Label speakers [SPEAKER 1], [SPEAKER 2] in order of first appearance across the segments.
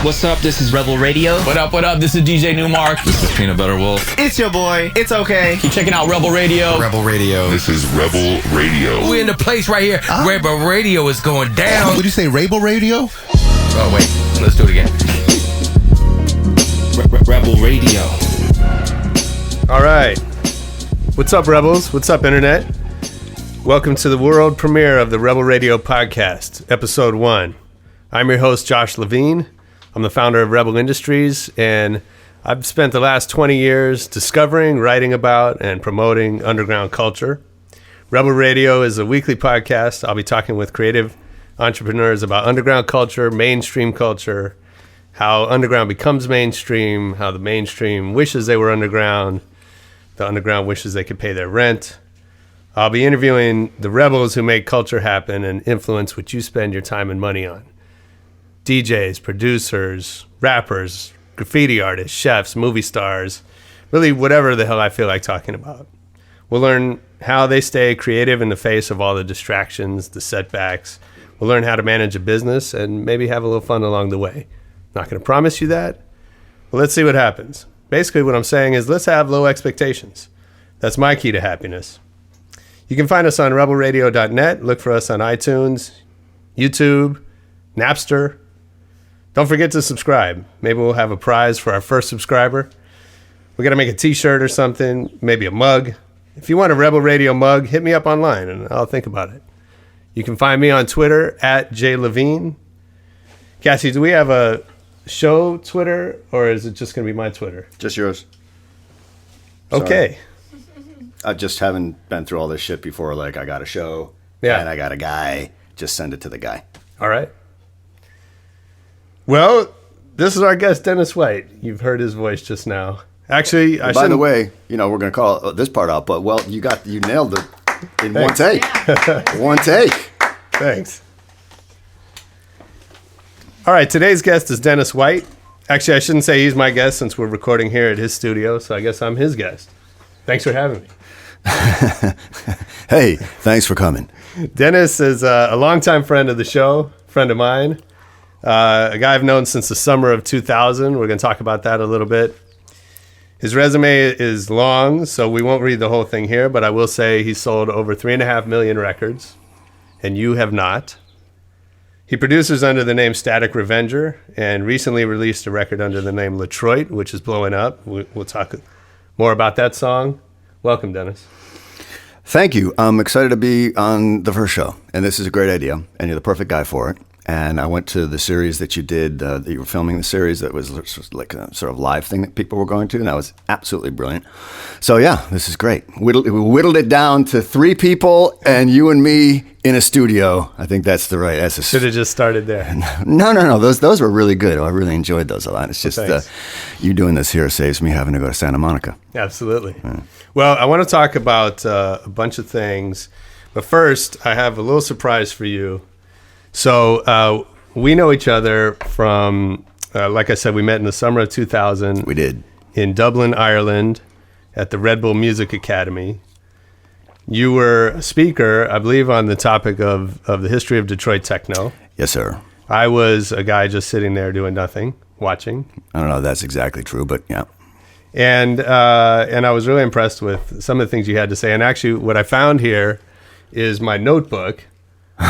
[SPEAKER 1] What's up? This is Rebel Radio.
[SPEAKER 2] What up? What up? This is DJ Newmark.
[SPEAKER 3] This is Peanut Butter Wolf.
[SPEAKER 1] It's your boy. It's okay.
[SPEAKER 2] Keep checking out Rebel Radio.
[SPEAKER 4] Rebel Radio.
[SPEAKER 3] This is Rebel Radio.
[SPEAKER 5] We're in the place right here. Rebel Radio is going down.
[SPEAKER 4] Would you say Rebel Radio?
[SPEAKER 5] Oh, wait. Let's do it again.
[SPEAKER 1] Rebel Radio.
[SPEAKER 6] All right. What's up, Rebels? What's up, Internet? Welcome to the world premiere of the Rebel Radio podcast, episode 1. I'm your host, Josh Levine. I'm the founder of Rebel Industries, and I've spent the last 20 years discovering, writing about, and promoting underground culture. Rebel Radio is a weekly podcast. I'll be talking with creative entrepreneurs about underground culture, mainstream culture, how underground becomes mainstream, how the mainstream wishes they were underground, the underground wishes they could pay their rent. I'll be interviewing the rebels who make culture happen and influence what you spend your time and money on. DJs, producers, rappers, graffiti artists, chefs, movie stars, really whatever the hell I feel like talking about. We'll learn how they stay creative in the face of all the distractions, the setbacks. We'll learn how to manage a business and maybe have a little fun along the way. Not going to promise you that. Well, let's see what happens. Basically, what I'm saying is let's have low expectations. That's my key to happiness. You can find us on rebelradio.net. Look for us on iTunes, YouTube, Napster. Don't forget to subscribe. Maybe we'll have a prize for our first subscriber. We got to make a t-shirt or something, maybe a mug. If you want a Rebel Radio mug, hit me up online and I'll think about it. You can find me on Twitter at JLevine. Cassie, do we have a show Twitter or is it just going to be my Twitter?
[SPEAKER 7] Just yours.
[SPEAKER 6] Okay.
[SPEAKER 7] I just haven't been through all this shit before. Like, I got a show and I got a guy. Just send it to the guy.
[SPEAKER 6] All right. Well, this is our guest, Dennis White. You've heard his voice just now. Actually,
[SPEAKER 7] by the way, we're going to call this part out, but you nailed it in one take. One take.
[SPEAKER 6] Thanks. All right, today's guest is Dennis White. Actually, I shouldn't say he's my guest since we're recording here at his studio, so I guess I'm his guest. Thanks for having me.
[SPEAKER 7] Hey, thanks for coming.
[SPEAKER 6] Dennis is a longtime friend of the show, friend of mine. A guy I've known since the summer of 2000. We're going to talk about that a little bit. His resume is long, so we won't read the whole thing here, but I will say he's sold over 3.5 million records, and you have not. He produces under the name Static Revenger, and recently released a record under the name Latroit, which is blowing up. We'll talk more about that song. Welcome, Dennis.
[SPEAKER 7] Thank you. I'm excited to be on the first show, and this is a great idea, and you're the perfect guy for it. And I went to the series that you did, that you were filming the series that was like a sort of live thing that people were going to, and that was absolutely brilliant. So yeah, this is great. We whittled it down to 3 people and you and me in a studio. I think that's the right.
[SPEAKER 6] Should have just started there.
[SPEAKER 7] No. Those were really good. I really enjoyed those a lot. It's just you doing this here saves me having to go to Santa Monica.
[SPEAKER 6] Absolutely. Well, I want to talk about a bunch of things, but first I have a little surprise for you. So we know each other from, like I said, we met in the summer of 2000.
[SPEAKER 7] We did.
[SPEAKER 6] In Dublin, Ireland, at the Red Bull Music Academy. You were a speaker, I believe, on the topic of the history of Detroit techno.
[SPEAKER 7] Yes, sir.
[SPEAKER 6] I was a guy just sitting there doing nothing, watching.
[SPEAKER 7] I don't know if that's exactly true, but yeah.
[SPEAKER 6] And I was really impressed with some of the things you had to say. And actually, what I found here is my notebook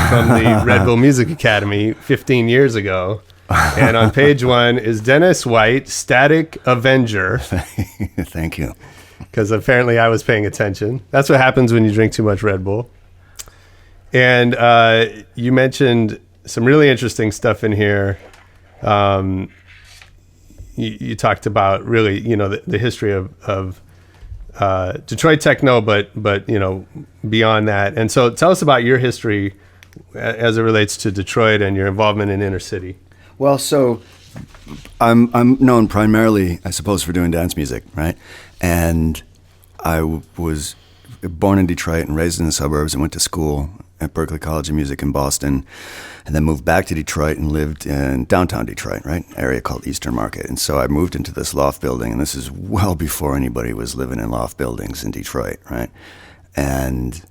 [SPEAKER 6] from the Red Bull Music Academy 15 years ago. And on page 1 is Dennis White, Static Avenger.
[SPEAKER 7] Thank you.
[SPEAKER 6] Because apparently I was paying attention. That's what happens when you drink too much Red Bull. And you mentioned some really interesting stuff in here. You talked about really, the history of Detroit techno, but beyond that. And so tell us about your history as it relates to Detroit and your involvement in inner city.
[SPEAKER 7] Well, so I'm known primarily, I suppose, for doing dance music, right? And I was born in Detroit and raised in the suburbs and went to school at Berklee College of Music in Boston, and then moved back to Detroit and lived in downtown Detroit, right? An area called Eastern Market. And so I moved into this loft building, and this is well before anybody was living in loft buildings in Detroit, right? And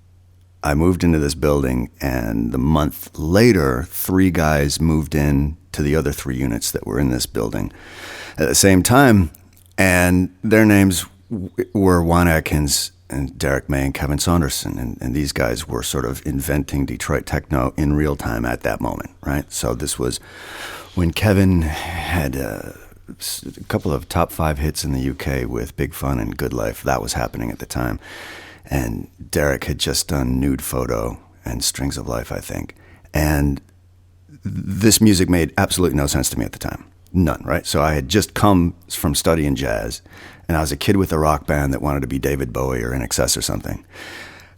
[SPEAKER 7] I moved into this building, and the month later, 3 guys moved in to the other 3 units that were in this building at the same time. And their names were Juan Atkins and Derek May and Kevin Saunderson. And these guys were sort of inventing Detroit techno in real time at that moment, right? So this was when Kevin had a couple of top 5 hits in the UK with Big Fun and Good Life. That was happening at the time. And Derek had just done Nude Photo and Strings of Life, I think. And this music made absolutely no sense to me at the time. None, right? So I had just come from studying jazz, and I was a kid with a rock band that wanted to be David Bowie or INXS or something.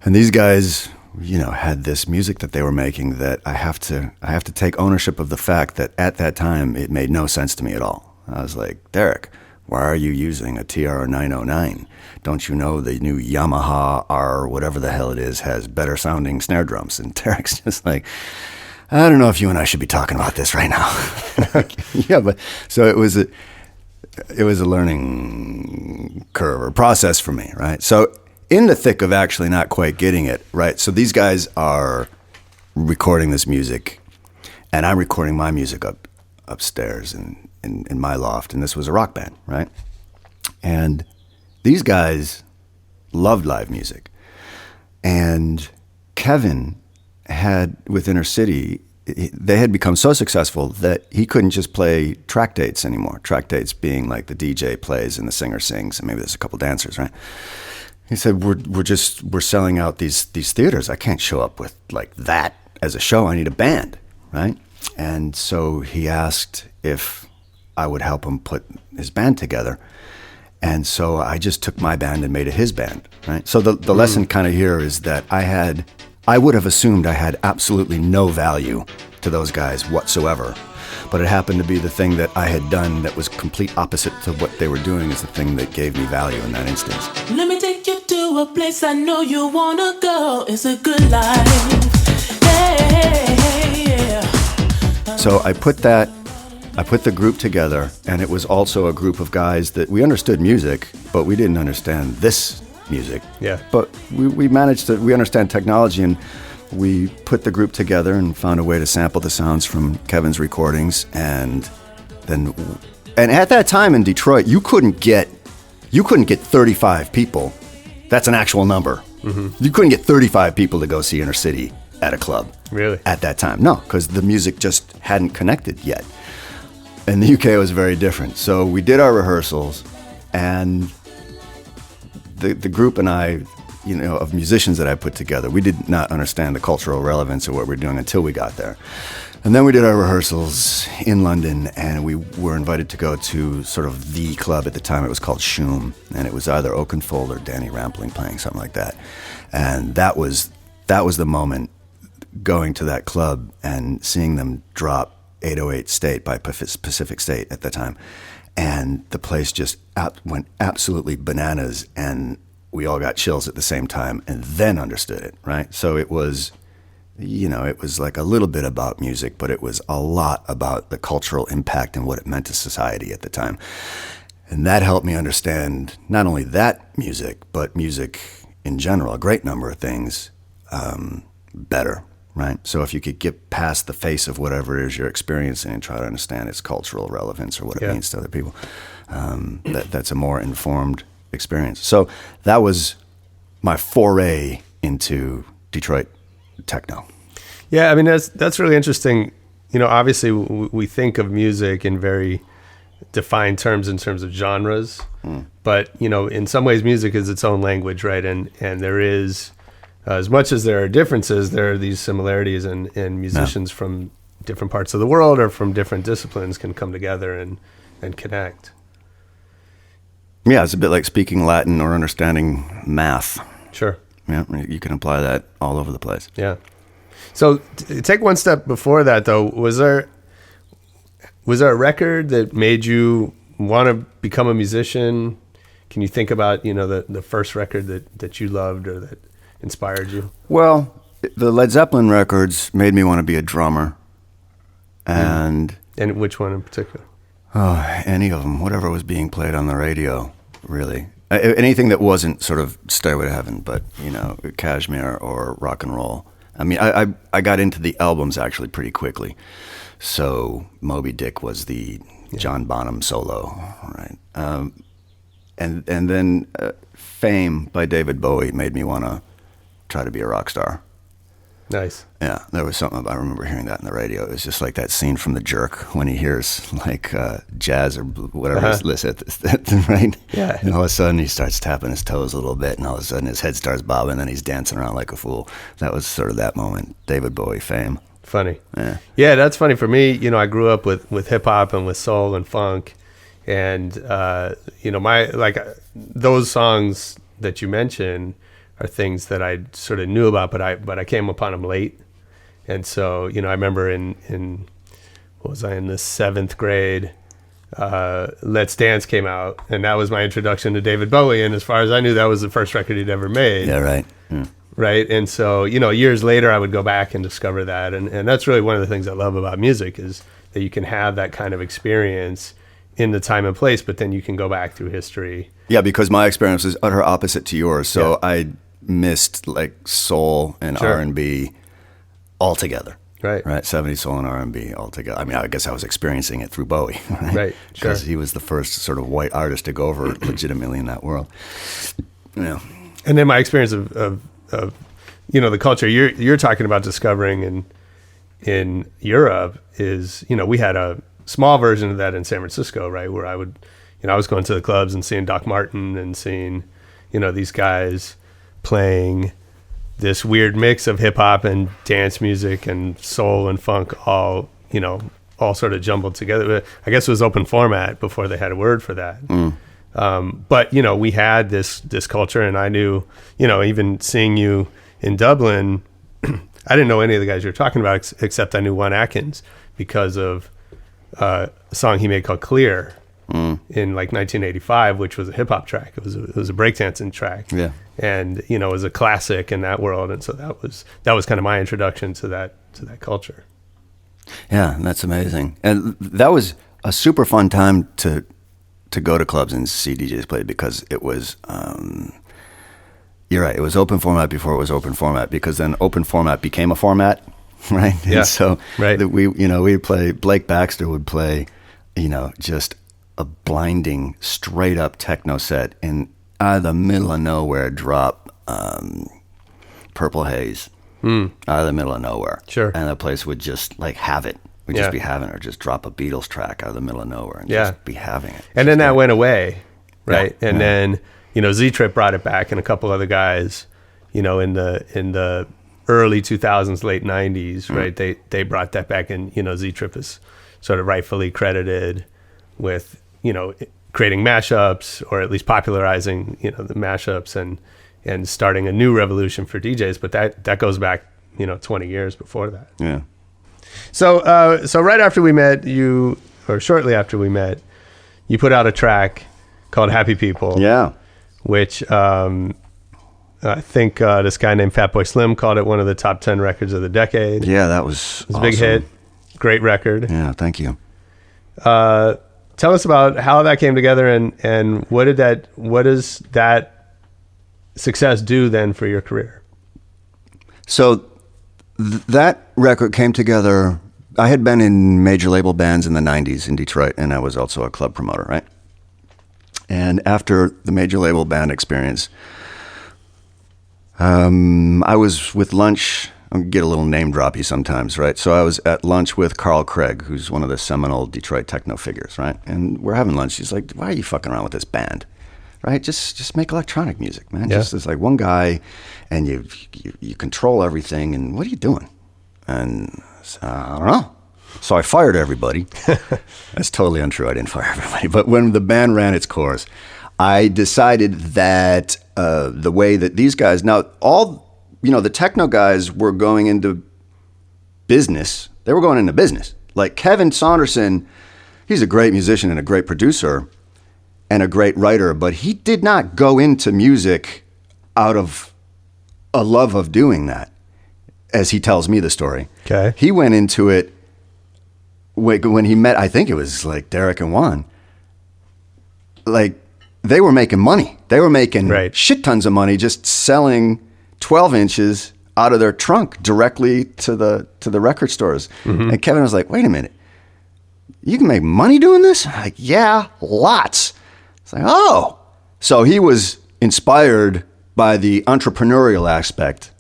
[SPEAKER 7] And these guys, had this music that they were making that I have to take ownership of the fact that at that time it made no sense to me at all. I was like, Derek, why are you using a TR-909? Don't you know the new Yamaha R, whatever the hell it is, has better sounding snare drums? And Derek's just like, I don't know if you and I should be talking about this right now. Yeah, but so it was a learning curve or process for me, right? So in the thick of actually not quite getting it, right? So these guys are recording this music, and I'm recording my music upstairs in my loft, and this was a rock band, right? And these guys loved live music. And Kevin had, with Inner City, they had become so successful that he couldn't just play track dates anymore. Track dates being like the DJ plays and the singer sings, and maybe there's a couple dancers, right? He said, we're selling out these theaters. I can't show up with like that as a show. I need a band, right? And so he asked if I would help him put his band together. And so I just took my band and made it his band, right? So the lesson kind of here is that I would have assumed I had absolutely no value to those guys whatsoever. But it happened to be the thing that I had done that was complete opposite to what they were doing is the thing that gave me value in that instance.
[SPEAKER 4] Let me take you to a place I know you wanna go. It's a good life. Hey, yeah.
[SPEAKER 7] So I put the group together, and it was also a group of guys that we understood music, but we didn't understand this music.
[SPEAKER 6] Yeah.
[SPEAKER 7] But we understand technology, and we put the group together and found a way to sample the sounds from Kevin's recordings. And at that time in Detroit, you couldn't get 35 people. That's an actual number. Mm-hmm. You couldn't get 35 people to go see Inner City at a club.
[SPEAKER 6] Really?
[SPEAKER 7] At that time. No, because the music just hadn't connected yet. And the UK was very different. So we did our rehearsals, and the group and I, of musicians that I put together, we did not understand the cultural relevance of what we're doing until we got there. And then we did our rehearsals in London, and we were invited to go to sort of the club at the time. It was called Shoom, and it was either Oakenfold or Danny Rampling playing, something like that. And that was the moment, going to that club and seeing them drop 808 State by Pacific State at the time. And the place just went absolutely bananas, and we all got chills at the same time and then understood it, right? So it was, it was like a little bit about music, but it was a lot about the cultural impact and what it meant to society at the time. And that helped me understand not only that music, but music in general, a great number of things, better. Right. So if you could get past the face of whatever it is you're experiencing and try to understand its cultural relevance or what it means to other people, that's a more informed experience. So that was my foray into Detroit techno.
[SPEAKER 6] Yeah, I mean, that's really interesting. Obviously we think of music in very defined terms in terms of genres, but in some ways music is its own language, right? And there is, as much as there are differences, there are these similarities, and musicians from different parts of the world or from different disciplines can come together and connect.
[SPEAKER 7] Yeah, it's a bit like speaking Latin or understanding math.
[SPEAKER 6] Sure.
[SPEAKER 7] Yeah, you can apply that all over the place.
[SPEAKER 6] Yeah. So take one step before that, though. Was there a record that made you want to become a musician? Can you think about the first record that you loved or that inspired you?
[SPEAKER 7] Well, the Led Zeppelin records made me want to be a drummer. And
[SPEAKER 6] which one in particular?
[SPEAKER 7] Oh, any of them, whatever was being played on the radio, really. Anything that wasn't sort of Stairway to Heaven, but, Kashmir or rock and roll. I mean, I got into the albums actually pretty quickly. So Moby Dick was the John Bonham solo, right? And then Fame by David Bowie made me want to try to be a rock star.
[SPEAKER 6] Nice.
[SPEAKER 7] Yeah, there was something, I remember hearing that in the radio. It was just like that scene from The Jerk when he hears like jazz or whatever he's listening to, right?
[SPEAKER 6] Yeah.
[SPEAKER 7] And all of a sudden he starts tapping his toes a little bit, and all of a sudden his head starts bobbing, and he's dancing around like a fool. That was sort of that moment. David Bowie, Fame.
[SPEAKER 6] Funny. Yeah, that's funny for me. You know, I grew up with hip hop and with soul and funk, and you know, those songs that you mentioned are things that I sort of knew about, but I came upon them late. And so, you know, I remember in what was I in the 7th grade, Let's Dance came out, and that was my introduction to David Bowie. And as far as I knew, that was the first record he'd ever made.
[SPEAKER 7] Yeah, right.
[SPEAKER 6] Right. And so, you know, years later, I would go back and discover that. And that's really one of the things I love about music, is that you can have that kind of experience in the time and place, but then you can go back through history.
[SPEAKER 7] Yeah, because my experience is utter opposite to yours. So I missed like soul and R&B altogether.
[SPEAKER 6] Right.
[SPEAKER 7] 70s soul and R&B altogether. I mean, I guess I was experiencing it through Bowie.
[SPEAKER 6] Right.
[SPEAKER 7] Because he was the first sort of white artist to go over legitimately in that world. Yeah.
[SPEAKER 6] And then my experience of you know, the culture you're talking about discovering in Europe is, you know, we had a small version of that in San Francisco, right, where I was going to the clubs and seeing Doc Martin and seeing, you know, these guys playing this weird mix of hip hop and dance music and soul and funk, all sort of jumbled together. But I guess it was open format before they had a word for that. But, you know, we had this culture, and I knew, you know, even seeing you in Dublin, I didn't know any of the guys you were talking about, except I knew Juan Atkins because of a song he made called Clear in like 1985, which was a hip hop track. It was a breakdancing track. Yeah. And, you know, it was a classic in that world. And so that was kind of my introduction to that culture.
[SPEAKER 7] Yeah, that's amazing. And that was a super fun time to go to clubs and see DJs play, because it was, you're right, it was open format before it was open format, because then open format became a format, right?
[SPEAKER 6] Yeah.
[SPEAKER 7] And so
[SPEAKER 6] right.
[SPEAKER 7] we'd play, Blake Baxter would play, you know, just a blinding, straight up techno set, and out of the middle of nowhere drop Purple Haze, out of the middle of nowhere.
[SPEAKER 6] Sure.
[SPEAKER 7] And the place would just like have it. We'd just be having it, or just drop a Beatles track out of the middle of nowhere and just be having it.
[SPEAKER 6] And then that went away, right?
[SPEAKER 7] Yeah.
[SPEAKER 6] And then, you know, Z-Trip brought it back, and a couple other guys, you know, in the early 2000s, late 90s, right? They brought that back, and, you know, Z-Trip is sort of rightfully credited with, you know, creating mashups, or at least popularizing, you know, the mashups and starting a new revolution for DJs. But that goes back, you know, 20 years before that.
[SPEAKER 7] Yeah.
[SPEAKER 6] So right after we met, or shortly after we met, you put out a track called Happy People.
[SPEAKER 7] Yeah.
[SPEAKER 6] Which I think this guy named Fatboy Slim called it one of the top 10 records of the decade.
[SPEAKER 7] Yeah, that was
[SPEAKER 6] a big hit. Great record.
[SPEAKER 7] Yeah, thank you.
[SPEAKER 6] Tell us about how that came together, and what does that success do then for your career?
[SPEAKER 7] So that record came together. I had been in major label bands in the 90s in Detroit, and I was also a club promoter, right? And after the major label band experience, I was with lunch. I get a little name droppy sometimes, right? So I was at lunch with Carl Craig, who's one of the seminal Detroit techno figures, right? And we're having lunch. He's like, "Why are you fucking around with this band? Right? Just make electronic music, man. Yeah. Just it's like one guy, and you control everything. And what are you doing?" And I don't know. So I fired everybody. That's totally untrue. I didn't fire everybody. But when the band ran its course, I decided that the way that these guys, now all, you know, the techno guys were going into business. They were going into business. Like Kevin Saunderson, he's a great musician and a great producer and a great writer, but he did not go into music out of a love of doing that, as he tells me the story.
[SPEAKER 6] Okay.
[SPEAKER 7] He went into it when he met, I think it was like Derek and Juan. Like, they were making money. They were making shit tons of money just selling 12 inches out of their trunk directly to the record stores. And Kevin was like, wait a minute, you can make money doing this? I'm like, yeah, lots. It's like, oh. So he was inspired by the entrepreneurial aspect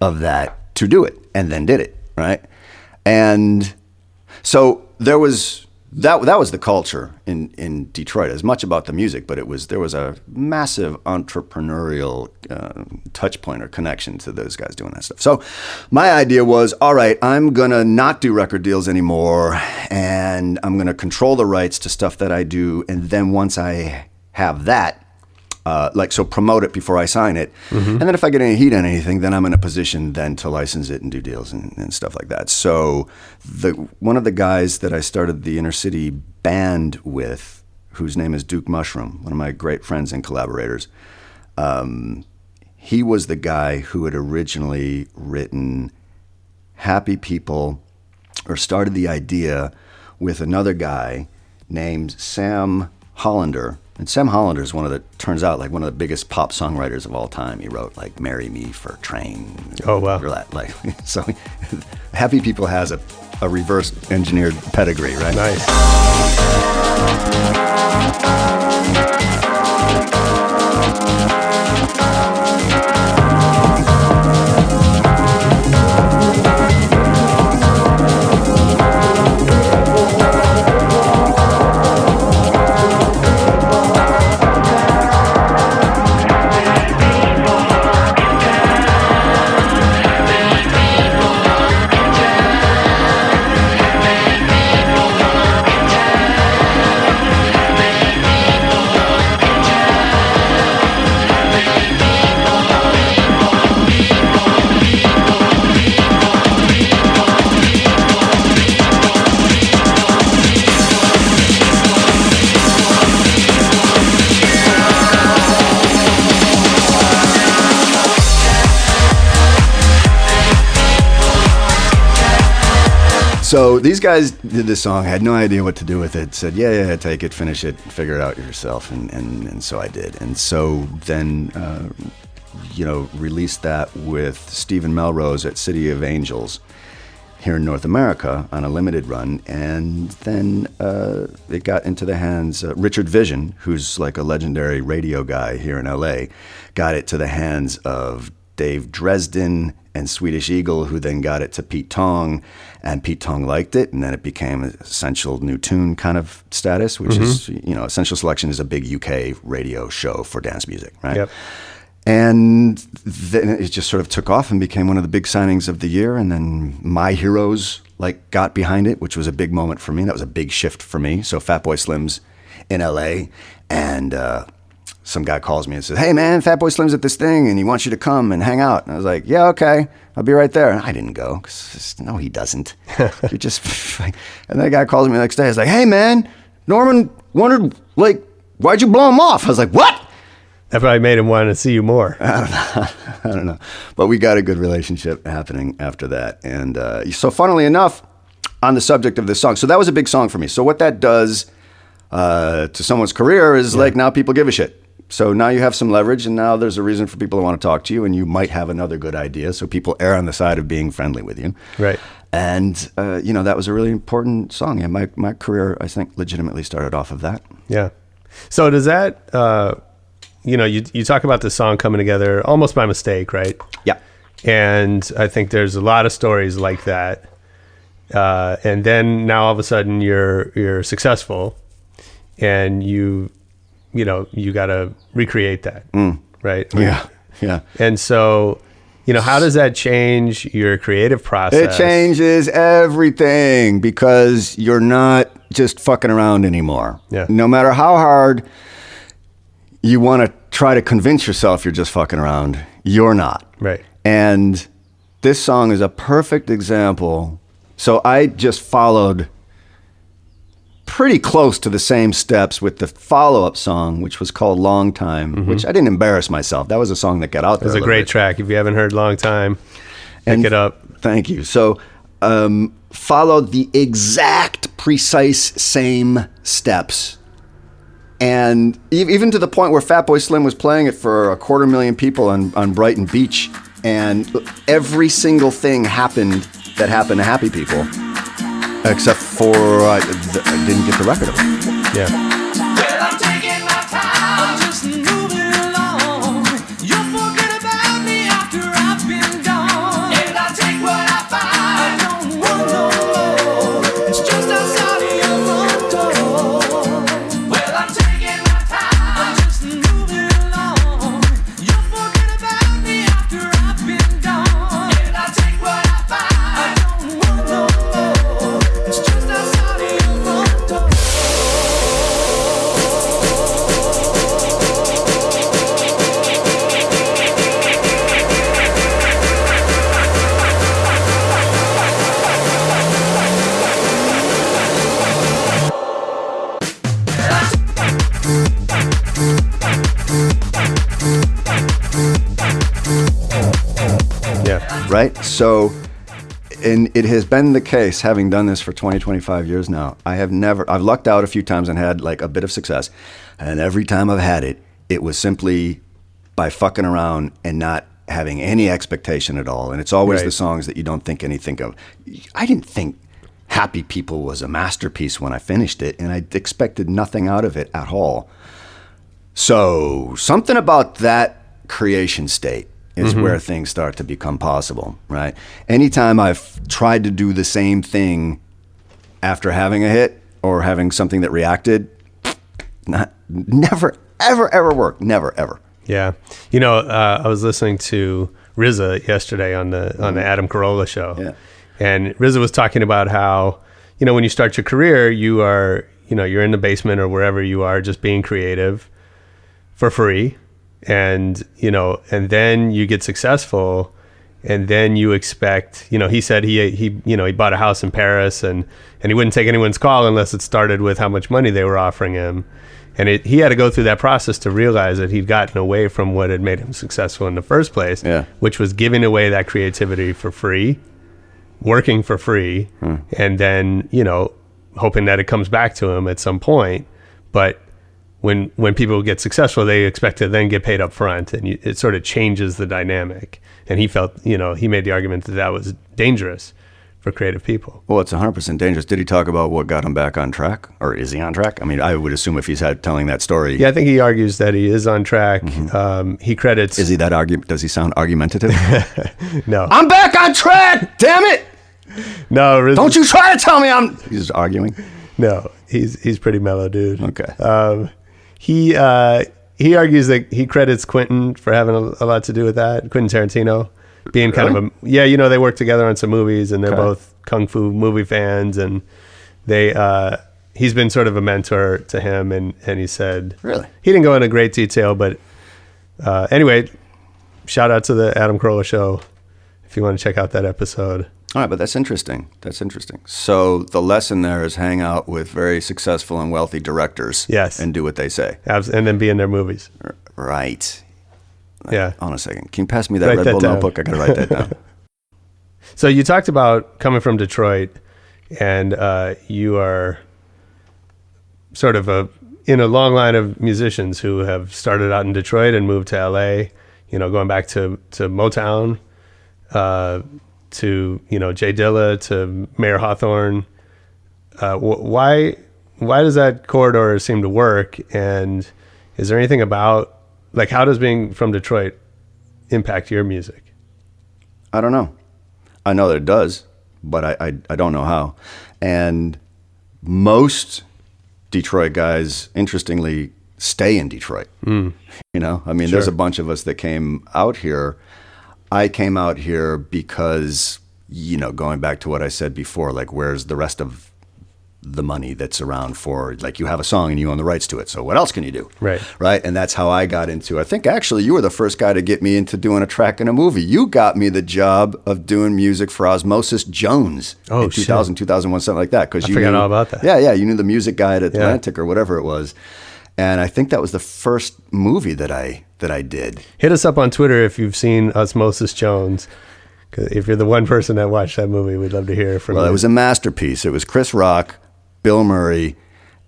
[SPEAKER 7] of that to do it, and then did it, right? And so there was that was the culture in Detroit, as much about the music, but there was a massive entrepreneurial touch point or connection to those guys doing that stuff. So my idea was, all right, I'm gonna not do record deals anymore, and I'm gonna control the rights to stuff that I do, and then once I have that, so promote it before I sign it. And then if I get any heat on anything, then I'm in a position then to license it and do deals and stuff like that. So one of the guys that I started the Inner City band with, whose name is Duke Mushroom, one of my great friends and collaborators, he was the guy who had originally written Happy People, or started the idea with another guy named Sam Hollander. And Sam Hollander is turns out one of the biggest pop songwriters of all time. He wrote like "Marry Me" for Train.
[SPEAKER 6] Oh wow!
[SPEAKER 7] So, Happy People has a reverse engineered pedigree, right?
[SPEAKER 6] Nice. So these guys did this song, had no idea what to do with it, said, yeah, take it, finish it, figure it out yourself, and so I did. And so then, released that with Stephen Melrose at City of Angels here in North America on a limited run. And then it got into the hands, Richard Vision, who's like a legendary radio guy here in LA, got it to the hands of Dave Dresden and Swedish Eagle, who then got it to Pete Tong, and Pete Tong liked it, and then it became an Essential New Tune kind of status, which is, Essential Selection is a big UK radio show for dance music, right? Yep.
[SPEAKER 7] And then it just sort of took off and became one of the big signings of the year, and then My Heroes got behind it, which was a big moment for me. That was a big shift for me. So Fatboy Slim's in LA, and some guy calls me and says, hey man, Fatboy Slim's at this thing and he wants you to come and hang out. And I was like, yeah, okay, I'll be right there. And I didn't go, because no, he doesn't. You're just, and then the guy calls me the next day. He's like, hey man, Norman wondered, why'd you blow him off? I was like, what?
[SPEAKER 6] That probably made him want to see you more.
[SPEAKER 7] I don't know. But we got a good relationship happening after that. And so funnily enough, on the subject of this song, so that was a big song for me. So what that does to someone's career is now people give a shit. So now you have some leverage, and now there's a reason for people to want to talk to you, and you might have another good idea. So people err on the side of being friendly with you.
[SPEAKER 6] Right.
[SPEAKER 7] And, that was a really important song. Yeah, my career, I think, legitimately started off of that.
[SPEAKER 6] Yeah. So does that, you talk about the song coming together almost by mistake, right?
[SPEAKER 7] Yeah.
[SPEAKER 6] And I think there's a lot of stories like that. And then now all of a sudden you're successful, and you got to recreate that, right?
[SPEAKER 7] Yeah.
[SPEAKER 6] And so, how does that change your creative process?
[SPEAKER 7] It changes everything, because you're not just fucking around anymore.
[SPEAKER 6] Yeah.
[SPEAKER 7] No matter how hard you want to try to convince yourself you're just fucking around, you're not.
[SPEAKER 6] Right.
[SPEAKER 7] And this song is a perfect example. So I just followed pretty close to the same steps with the follow-up song, which was called Long Time, which I didn't embarrass myself. That was a song that got out there.
[SPEAKER 6] It's a great track. If you haven't heard Long Time, pick it up.
[SPEAKER 7] Thank you. So followed the exact, precise same steps. And even to the point where Fatboy Slim was playing it for 250,000 people on Brighton Beach and every single thing happened that happened to happy people, except for I didn't get the record of it.
[SPEAKER 6] Yeah.
[SPEAKER 4] Well, I'm taking my time. I'm just moving along. You'll forget about me after I've been gone. And I take what I find. I don't want no more. It's just outside of your front door. Well, I'm taking my time. I'm just moving along. You'll forget about me after I've been gone. And I take what I find. I don't want no more. It's just outside of your front door.
[SPEAKER 6] Yeah.
[SPEAKER 7] Right? So, and it has been the case, having done this for 20, 25 years now, I've lucked out a few times and had like a bit of success. And every time I've had it, it was simply by fucking around and not having any expectation at all. And it's always
[SPEAKER 6] Right.
[SPEAKER 7] the songs that you don't think anything of. I didn't think Happy People was a masterpiece when I finished it, and I expected nothing out of it at all. So something about that creation state is where things start to become possible, right? Anytime I've tried to do the same thing after having a hit or having something that reacted, never, ever worked. Never, ever.
[SPEAKER 6] Yeah. You know, I was listening to RZA yesterday on the Adam Carolla show.
[SPEAKER 7] Yeah.
[SPEAKER 6] And RZA was talking about how, you know, when you start your career, you are, you know, you're in the basement or wherever you are, just being creative for free. And, you know, and then you get successful, and then you expect, you know, he said he you know, he bought a house in Paris, and he wouldn't take anyone's call unless it started with how much money they were offering him. And he had to go through that process to realize that he'd gotten away from what had made him successful in the first place, which was giving away that creativity for free, working for free, and then, you know, hoping that it comes back to him at some point. But when people get successful, they expect to then get paid up front, and it sort of changes the dynamic. And he felt, you know, he made the argument that that was dangerous for creative people.
[SPEAKER 7] Well, it's 100% dangerous. Did he talk about what got him back on track? Or is he on track? I mean, I would assume if he's telling that story.
[SPEAKER 6] Yeah, I think he argues that he is on track. He credits...
[SPEAKER 7] Is he that does he sound argumentative?
[SPEAKER 6] No.
[SPEAKER 7] I'm back on track, damn it!
[SPEAKER 6] No.
[SPEAKER 7] Don't you try to tell me He's arguing?
[SPEAKER 6] No, he's pretty mellow, dude.
[SPEAKER 7] Okay.
[SPEAKER 6] He argues that he credits Quentin for having a lot to do with that. Quentin Tarantino being kind of you know, they work together on some movies, and they're both kung fu movie fans, and he's been sort of a mentor to him, and he said,
[SPEAKER 7] really,
[SPEAKER 6] he didn't go into great detail, but anyway, shout out to the Adam Carolla show if you want to check out that episode.
[SPEAKER 7] All right, but that's interesting. So the lesson there is hang out with very successful and wealthy directors,
[SPEAKER 6] yes,
[SPEAKER 7] and do what they say,
[SPEAKER 6] and then be in their movies.
[SPEAKER 7] Right.
[SPEAKER 6] Yeah.
[SPEAKER 7] Hold on a second. Can you pass me that Red Bull notebook? I got to write that down.
[SPEAKER 6] So you talked about coming from Detroit, and you are sort of in a long line of musicians who have started out in Detroit and moved to LA, you know, going back to Motown, to, you know, Jay Dilla, to Mayer Hawthorne. Why does that corridor seem to work? And is there anything about, like, how does being from Detroit impact your music?
[SPEAKER 7] I don't know. I know that it does, but I don't know how. And most Detroit guys, interestingly, stay in Detroit. You know, I mean, there's a bunch of us that came out here. I came out here because, you know, going back to what I said before, like, where's the rest of the money that's around for, like, you have a song and you own the rights to it, so what else can you do? Right. And that's how I got into, I think actually you were the first guy to get me into doing a track in a movie. You got me the job of doing music for Osmosis Jones in 2000, 2001, something like that.
[SPEAKER 6] I forgot all about that.
[SPEAKER 7] Yeah, you knew the music guy at Atlantic or whatever it was. And I think that was the first movie that I did.
[SPEAKER 6] Hit us up on Twitter if you've seen Osmosis Jones. If you're the one person that watched that movie, we'd love to hear from you.
[SPEAKER 7] Well, it was a masterpiece. It was Chris Rock, Bill Murray,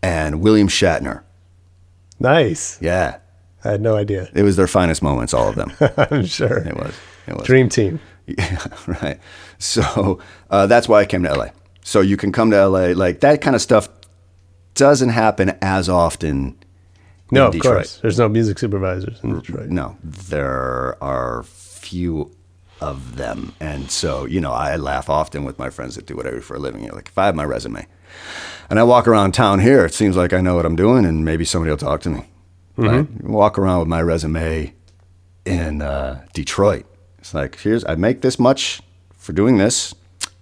[SPEAKER 7] and William Shatner.
[SPEAKER 6] Nice.
[SPEAKER 7] Yeah.
[SPEAKER 6] I had no idea.
[SPEAKER 7] It was their finest moments, all of them.
[SPEAKER 6] I'm sure.
[SPEAKER 7] It was.
[SPEAKER 6] Dream team.
[SPEAKER 7] Yeah, right. So that's why I came to LA. So you can come to LA. Like, that kind of stuff doesn't happen as often
[SPEAKER 6] No,
[SPEAKER 7] in
[SPEAKER 6] of
[SPEAKER 7] Detroit.
[SPEAKER 6] course. There's no music supervisors in Detroit.
[SPEAKER 7] No, there are few of them. And so, I laugh often with my friends that do whatever for a living. Like, if I have my resume and I walk around town here, it seems like I know what I'm doing and maybe somebody will talk to me. Right? Walk around with my resume in Detroit. It's like, I make this much for doing this.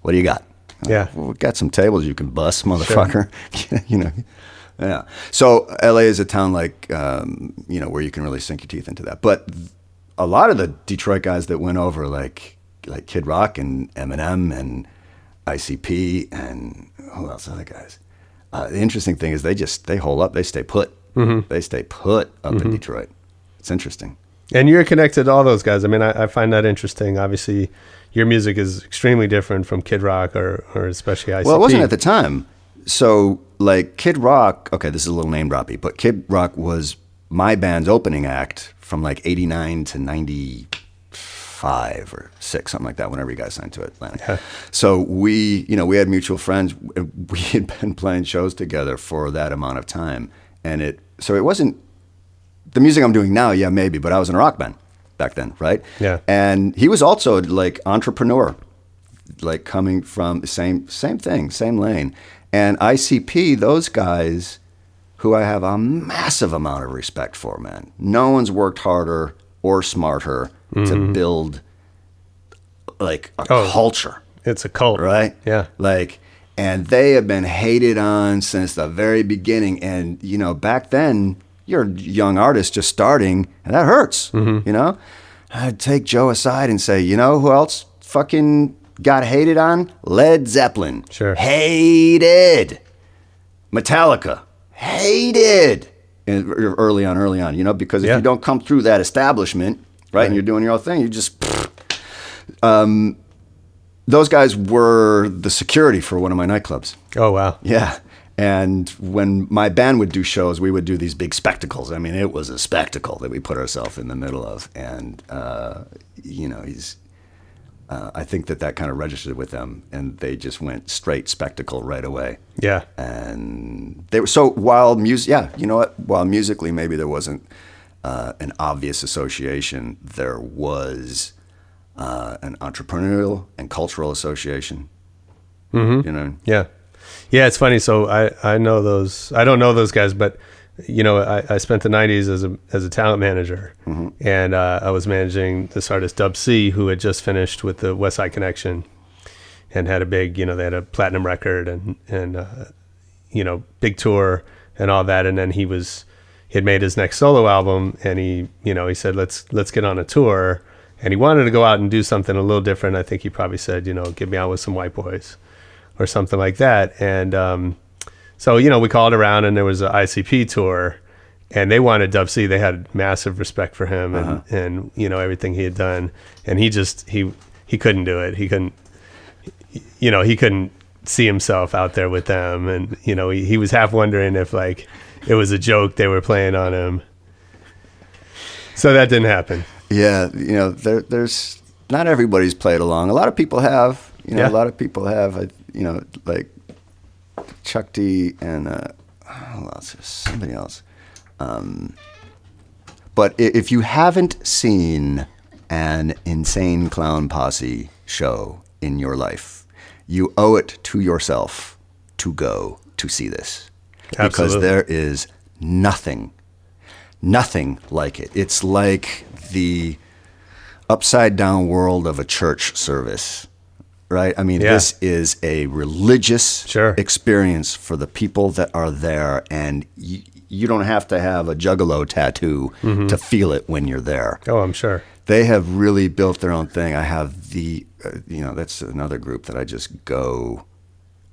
[SPEAKER 7] What do you got?
[SPEAKER 6] Yeah.
[SPEAKER 7] Well, we got some tables you can bust, motherfucker. Sure. Yeah. So LA is a town like, where you can really sink your teeth into that. But a lot of the Detroit guys that went over, like Kid Rock and Eminem and ICP and who else? Other guys. The interesting thing is they hold up. They stay put. They stay put up in Detroit. It's interesting.
[SPEAKER 6] And you're connected to all those guys. I mean, I find that interesting. Obviously, your music is extremely different from Kid Rock or especially ICP.
[SPEAKER 7] Well, it wasn't at the time. So, like, Kid Rock, okay, this is a little name droppy, but Kid Rock was my band's opening act from like 89 to 95 or 6, something like that, whenever you guys signed to Atlantic.
[SPEAKER 6] Yeah.
[SPEAKER 7] So we had mutual friends. We had been playing shows together for that amount of time. And it wasn't the music I'm doing now, yeah, maybe, but I was in a rock band back then, right?
[SPEAKER 6] Yeah.
[SPEAKER 7] And he was also like entrepreneur, like coming from the same thing, same lane. And ICP, those guys who I have a massive amount of respect for, man. No one's worked harder or smarter to build like a culture.
[SPEAKER 6] It's a cult.
[SPEAKER 7] Right?
[SPEAKER 6] Yeah.
[SPEAKER 7] Like, and they have been hated on since the very beginning. And, back then, you're a young artist just starting, and that hurts, I'd take Joe aside and say, who else fucking got hated on? Led Zeppelin.
[SPEAKER 6] Sure.
[SPEAKER 7] Hated. Metallica. Hated. And early on, because if you don't come through that establishment, right, and you're doing your own thing, you just... those guys were the security for one of my nightclubs.
[SPEAKER 6] Oh, wow.
[SPEAKER 7] Yeah. And when my band would do shows, we would do these big spectacles. I mean, it was a spectacle that we put ourselves in the middle of. And, I think that kind of registered with them, and they just went straight spectacle right away.
[SPEAKER 6] Yeah.
[SPEAKER 7] And they were, so while while musically maybe there wasn't an obvious association, there was an entrepreneurial and cultural association.
[SPEAKER 6] Yeah. Yeah, it's funny. So I know those. I don't know those guys, but I spent the 90s as a talent manager, and I was managing this artist Dub C, who had just finished with the West Side Connection, and had a big, they had a platinum record and big tour and all that. And then he had made his next solo album, and he said let's get on a tour, and he wanted to go out and do something a little different. I think he probably said get me out with some white boys or something like that. And so, we called around, and there was an ICP tour, and they wanted Dub C. They had massive respect for him and everything he had done. And he couldn't do it. He couldn't see himself out there with them. And, he was half wondering if like it was a joke they were playing on him. So that didn't happen.
[SPEAKER 7] Yeah. There's not everybody's played along. A lot of people have, a lot of people have, like Chuck D and who else? Somebody else. But if you haven't seen an Insane Clown Posse show in your life, you owe it to yourself to go to see this.
[SPEAKER 6] Absolutely.
[SPEAKER 7] Because there is nothing like it. It's like the upside down world of a church service. Right? I mean, This is a religious experience for the people that are there, and you don't have to have a juggalo tattoo to feel it when you're there.
[SPEAKER 6] Oh, I'm sure.
[SPEAKER 7] They have really built their own thing. I have that's another group that I just go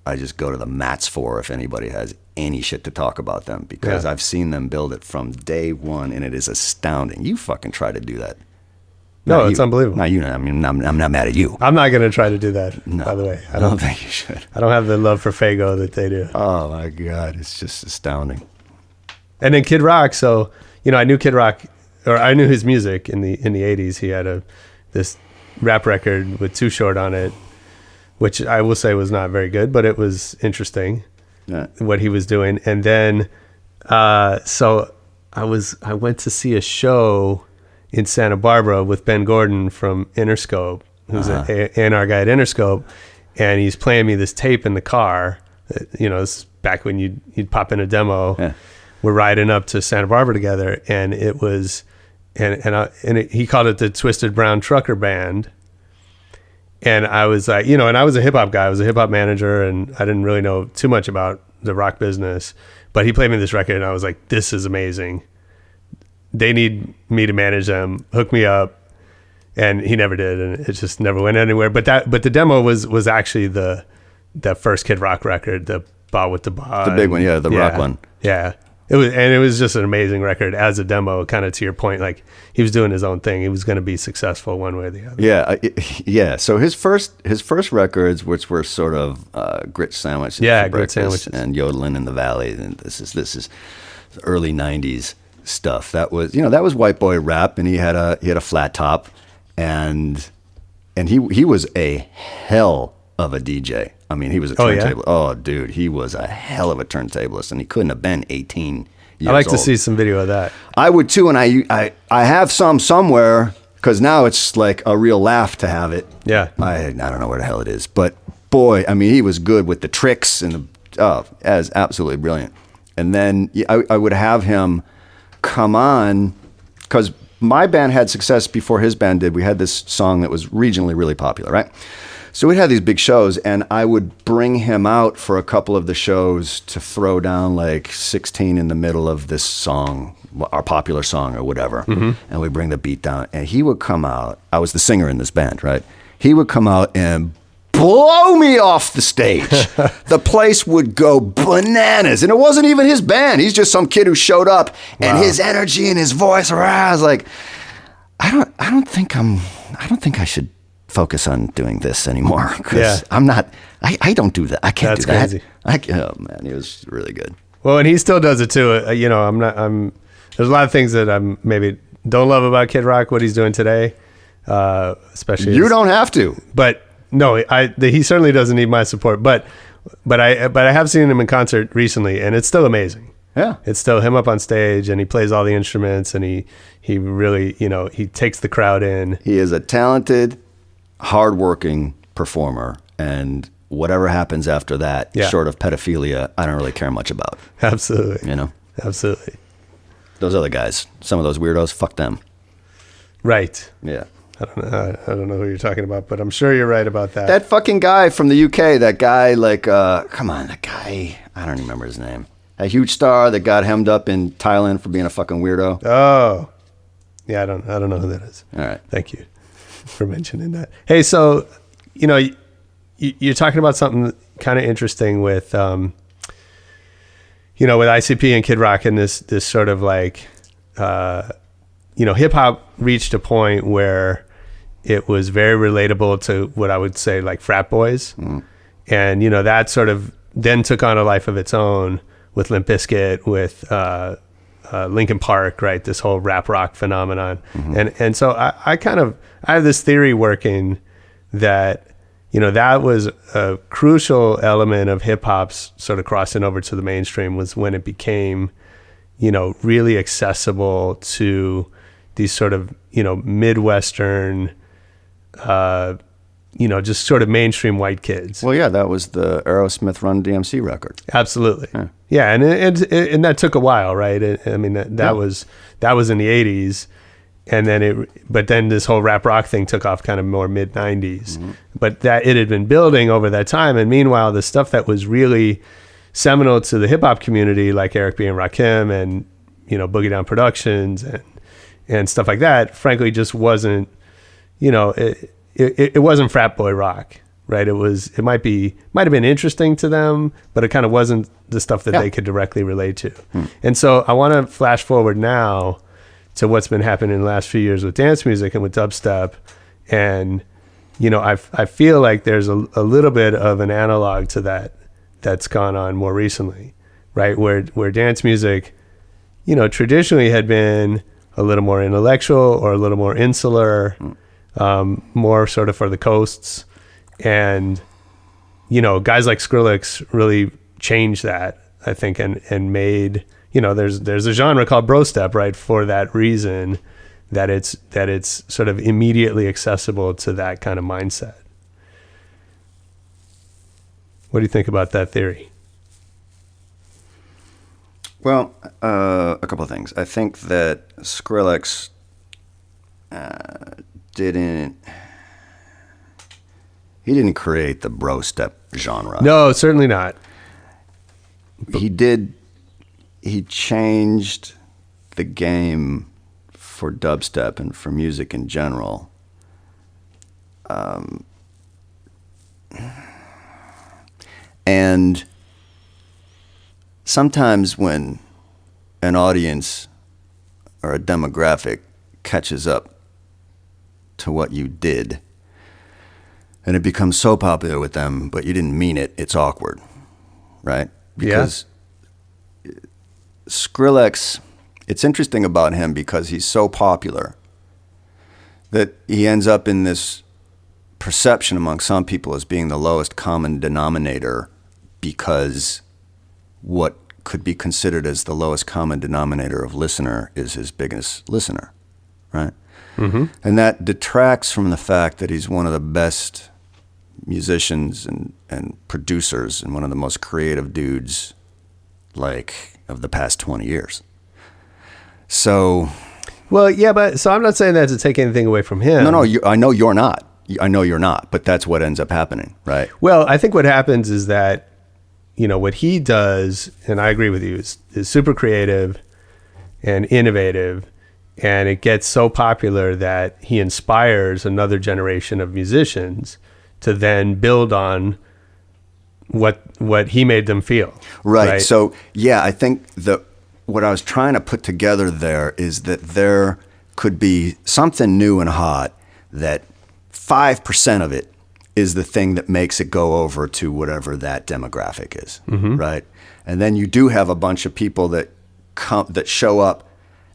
[SPEAKER 7] to the mats for if anybody has any shit to talk about them, because I've seen them build it from day one, and it is astounding. You fucking try to do that.
[SPEAKER 6] No, it's unbelievable.
[SPEAKER 7] Not you. I mean, I'm not mad at you.
[SPEAKER 6] I'm not going to try to do that,
[SPEAKER 7] No,
[SPEAKER 6] by the way.
[SPEAKER 7] I don't think you should.
[SPEAKER 6] I don't have the love for Fago that they do.
[SPEAKER 7] Oh, my God. It's just astounding.
[SPEAKER 6] And then Kid Rock. So, I knew Kid Rock or I knew his music in the 80s. He had this rap record with Too Short on it, which I will say was not very good, but it was interesting what he was doing. And then so I went to see a show in Santa Barbara with Ben Gordon from Interscope, who's an A&R guy at Interscope, and he's playing me this tape in the car. This is back when you'd pop in a demo. Yeah. We're riding up to Santa Barbara together, and it was, he called it the Twisted Brown Trucker Band. And I was like, and I was a hip hop guy. I was a hip hop manager, and I didn't really know too much about the rock business. But he played me this record, and I was like, this is amazing. They need me to manage them. Hook me up. And he never did, and it just never went anywhere. But the demo was actually the first Kid Rock record, the Ba with the Ba.
[SPEAKER 7] The big one, yeah, the rock one.
[SPEAKER 6] Yeah. It was just an amazing record as a demo, kind of to your point. Like, he was doing his own thing. He was going to be successful one way or the other.
[SPEAKER 7] Yeah, yeah. So his first records, which were sort of Grit Sandwich,
[SPEAKER 6] Grit Sandwiches,
[SPEAKER 7] and Yodeling in the Valley, and this is early '90s stuff. That was white boy rap, and he had a flat top, and he was a hell of a DJ. I mean, he was a turntable. Oh, dude, he was a hell of a turntablist, and he couldn't have been 18 years
[SPEAKER 6] I'd like
[SPEAKER 7] old.
[SPEAKER 6] to see some video of that.
[SPEAKER 7] I would too, and I have some somewhere, because now it's like a real laugh to have it.
[SPEAKER 6] Yeah.
[SPEAKER 7] I don't know where the hell it is, but boy, I mean, he was good with the tricks and as absolutely brilliant. And then I would have him come on, because my band had success before his band did. We had this song that was regionally really popular, right? So we'd have these big shows, and I would bring him out for a couple of the shows to throw down like 16 in the middle of this song, our popular song or whatever. Mm-hmm. And we'd bring the beat down, and he would come out. I was the singer in this band, right? He would come out and blow me off the stage. The place would go bananas, and it wasn't even his band. He's just some kid who showed up, and his energy and his voice. I was like, I don't think I should focus on doing this anymore, because I'm not. I don't do that. I can't do that. Crazy. Oh man, he was really good.
[SPEAKER 6] Well, and he still does it too. I'm not. There's a lot of things that I'm maybe don't love about Kid Rock, what he's doing today, especially.
[SPEAKER 7] You don't have to,
[SPEAKER 6] but. No, he certainly doesn't need my support, but I have seen him in concert recently, and it's still amazing.
[SPEAKER 7] Yeah,
[SPEAKER 6] it's still him up on stage, and he plays all the instruments, and he really he takes the crowd in.
[SPEAKER 7] He is a talented, hardworking performer, and whatever happens after that, short of pedophilia, I don't really care much about.
[SPEAKER 6] Absolutely, absolutely.
[SPEAKER 7] Those other guys, some of those weirdos, fuck them.
[SPEAKER 6] Right.
[SPEAKER 7] Yeah.
[SPEAKER 6] I don't know who you're talking about, but I'm sure you're right about that.
[SPEAKER 7] That fucking guy from the UK, that guy, come on, that guy, I don't even remember his name. A huge star that got hemmed up in Thailand for being a fucking weirdo.
[SPEAKER 6] Oh, yeah, I don't know who that is.
[SPEAKER 7] All right.
[SPEAKER 6] Thank you for mentioning that. Hey, so, you're talking about something kind of interesting with, with ICP and Kid Rock and this sort of like, hip hop reached a point where it was very relatable to what I would say like frat boys. Mm. And, that sort of then took on a life of its own with Limp Bizkit, with Linkin Park, right? This whole rap rock phenomenon. Mm-hmm. And so I have this theory working that, that was a crucial element of hip hop's sort of crossing over to the mainstream, was when it became, really accessible to these sort of, Midwestern, just sort of mainstream white kids.
[SPEAKER 7] Well, yeah, that was the Aerosmith Run DMC record.
[SPEAKER 6] Absolutely. Yeah. And that took a while, right? That was in the 80s. And then but then this whole rap rock thing took off kind of more mid 90s, mm-hmm. But that it had been building over that time. And meanwhile, the stuff that was really seminal to the hip hop community, like Eric B. and Rakim and, Boogie Down Productions and stuff like that, frankly, just wasn't, it wasn't frat boy rock, right? It might have been interesting to them, but it kind of wasn't the stuff that they could directly relate to. And so I want to flash forward now to what's been happening in the last few years with dance music and with dubstep. And, I feel like there's a little bit of an analog to that's gone on more recently, right? Where dance music, traditionally had been a little more intellectual or a little more insular, more sort of for the coasts. And, you know, guys like Skrillex really changed that, I think, and made, you know, there's a genre called bro step, right, for that reason, that it's sort of immediately accessible to that kind of mindset. What do you think about that theory?
[SPEAKER 7] Well, a couple of things. I think that Skrillex didn't create the bro step genre.
[SPEAKER 6] No, certainly not.
[SPEAKER 7] He changed the game for dubstep and for music in general. And sometimes when an audience or a demographic catches up to what you did and it becomes so popular with them, but you didn't mean it, it's awkward, right? Because Skrillex, it's interesting about him because he's so popular that he ends up in this perception among some people as being the lowest common denominator, because what could be considered as the lowest common denominator of listener is his biggest listener, right? Mm-hmm. And that detracts from the fact that he's one of the best musicians and producers and one of the most creative dudes, like, of the past 20 years. So...
[SPEAKER 6] Well, yeah, but so I'm not saying that to take anything away from him.
[SPEAKER 7] No, I know you're not. I know you're not, but that's what ends up happening, right?
[SPEAKER 6] Well, I think what happens is that, you know, what he does, and I agree with you, is super creative and innovative, and it gets so popular that he inspires another generation of musicians to then build on what he made them feel.
[SPEAKER 7] Right. So, yeah, I think what I was trying to put together there is that there could be something new and hot that 5% of it is the thing that makes it go over to whatever that demographic is, right? And then you do have a bunch of people that show up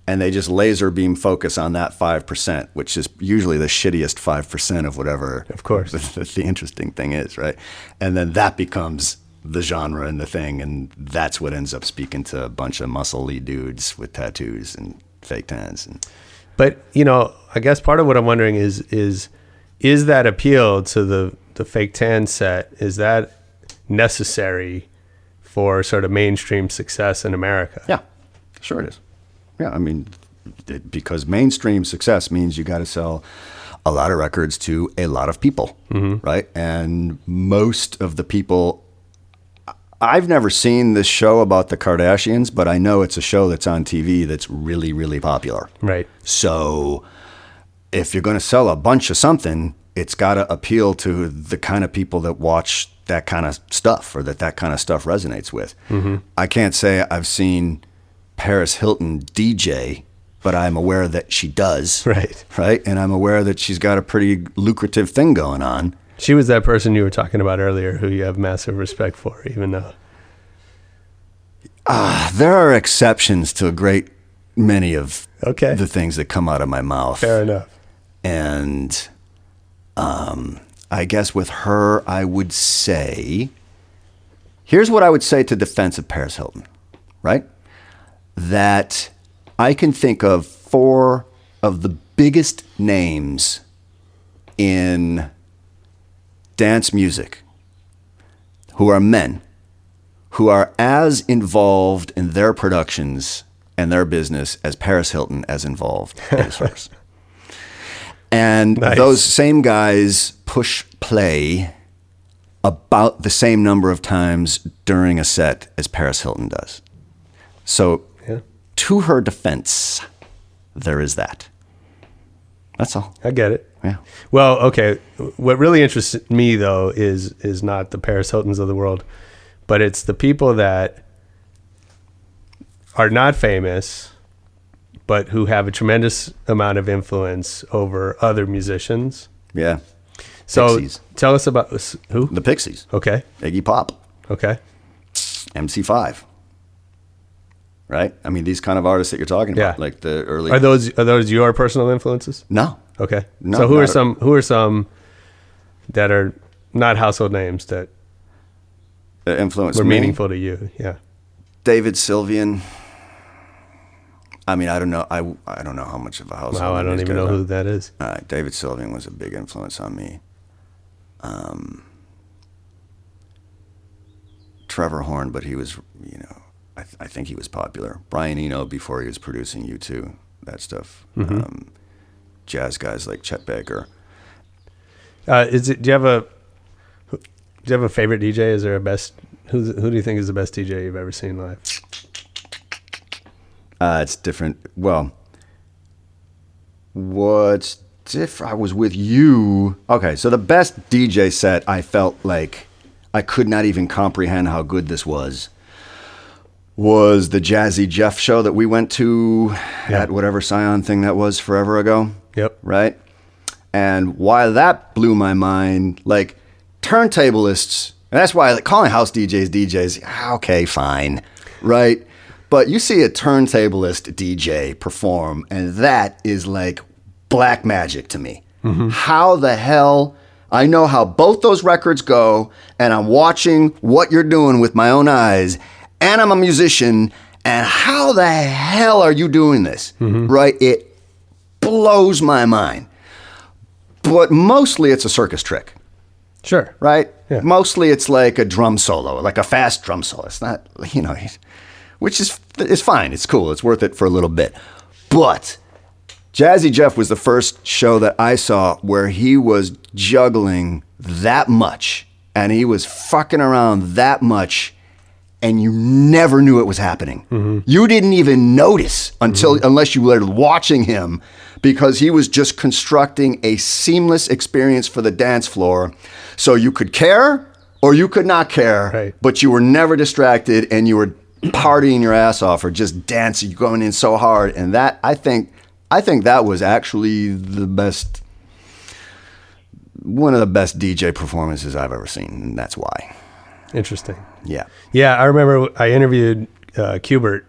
[SPEAKER 7] and they just laser beam focus on that 5%, which is usually the shittiest 5% of whatever. Of course, the interesting thing is, right? And then that becomes the genre and the thing, and that's what ends up speaking to a bunch of muscle-y dudes with tattoos and fake tans.
[SPEAKER 6] But, you know, I guess part of what I'm wondering is that appeal to the fake tan set, is that necessary for sort of mainstream success in America?
[SPEAKER 7] Yeah, sure it is. Yeah, I mean, because mainstream success means you got to sell a lot of records to a lot of people, right? And most of the people, I've never seen this show about the Kardashians, but I know it's a show that's on TV that's really, really popular.
[SPEAKER 6] Right.
[SPEAKER 7] So if you're going to sell a bunch of something, it's got to appeal to the kind of people that watch that kind of stuff, or that kind of stuff resonates with. I can't say I've seen Paris Hilton DJ, but I'm aware that she does. Right. Right. And I'm aware that she's got a pretty lucrative thing going on.
[SPEAKER 6] She was that person you were talking about earlier who you have massive respect for, even though...
[SPEAKER 7] There are exceptions to a great many of
[SPEAKER 6] the
[SPEAKER 7] things that come out of my mouth.
[SPEAKER 6] Fair enough.
[SPEAKER 7] And I guess with her, I would say... Here's what I would say to defense of Paris Hilton, right? That I can think of 4 of the biggest names in dance music who are men, who are as involved in their productions and their business as Paris Hilton as involved is hers. And those same guys push play about the same number of times during a set as Paris Hilton does. So to her defense, there is that. That's all.
[SPEAKER 6] I get it.
[SPEAKER 7] Yeah.
[SPEAKER 6] Well, okay. What really interests me, though, is not the Paris Hiltons of the world, but it's the people that are not famous, but who have a tremendous amount of influence over other musicians.
[SPEAKER 7] Yeah.
[SPEAKER 6] So
[SPEAKER 7] Pixies.
[SPEAKER 6] Tell us about who?
[SPEAKER 7] The Pixies.
[SPEAKER 6] Okay.
[SPEAKER 7] Iggy Pop.
[SPEAKER 6] Okay.
[SPEAKER 7] MC5. right? I mean, these kind of artists that you're talking about,
[SPEAKER 6] Yeah.
[SPEAKER 7] like the early.
[SPEAKER 6] Are those your personal influences?
[SPEAKER 7] No.
[SPEAKER 6] Okay.
[SPEAKER 7] No,
[SPEAKER 6] so who
[SPEAKER 7] not
[SPEAKER 6] are some that are not household names that
[SPEAKER 7] influence
[SPEAKER 6] were
[SPEAKER 7] me?
[SPEAKER 6] meaningful to you? Yeah.
[SPEAKER 7] David Sylvian. I mean, I don't know. I don't know how much of a household.
[SPEAKER 6] Wow, I
[SPEAKER 7] name
[SPEAKER 6] don't
[SPEAKER 7] these
[SPEAKER 6] even
[SPEAKER 7] guys
[SPEAKER 6] know
[SPEAKER 7] are.
[SPEAKER 6] who that is.
[SPEAKER 7] All right, David Sylvian was a big influence on me. Trevor Horn, but he was, I think he was popular. Brian Eno before he was producing U2, that stuff. Jazz guys like Chet Baker.
[SPEAKER 6] Do you have a favorite DJ? Is there a best? Who do you think is the best DJ you've ever seen live?
[SPEAKER 7] It's different. Well, what's different? I was with you. Okay, so the best DJ set, I felt like I could not even comprehend how good this was the Jazzy Jeff show that we went to at whatever Scion thing that was forever ago.
[SPEAKER 6] Yep.
[SPEAKER 7] Right? And why that blew my mind, like turntablists, and that's why like calling house DJs, okay, fine. Right? But you see a turntablist DJ perform, and that is like black magic to me. How the hell... I know how both those records go, and I'm watching what you're doing with my own eyes, and I'm a musician, and how the hell are you doing this? Right? It blows my mind. But mostly it's a circus trick.
[SPEAKER 6] Sure.
[SPEAKER 7] Right?
[SPEAKER 6] Yeah.
[SPEAKER 7] Mostly it's like a drum solo, like a fast drum solo. It's not, which is fine. It's cool. It's worth it for a little bit. But Jazzy Jeff was the first show that I saw where he was juggling that much and he was fucking around that much and you never knew it was happening. You didn't even notice unless you were watching him because he was just constructing a seamless experience for the dance floor. So you could care or you could not care, but you were never distracted and you were partying your ass off or just dancing, going in so hard. And that, I think that was actually one of the best DJ performances I've ever seen, and that's why.
[SPEAKER 6] Interesting.
[SPEAKER 7] Yeah.
[SPEAKER 6] Yeah, I remember I interviewed Qbert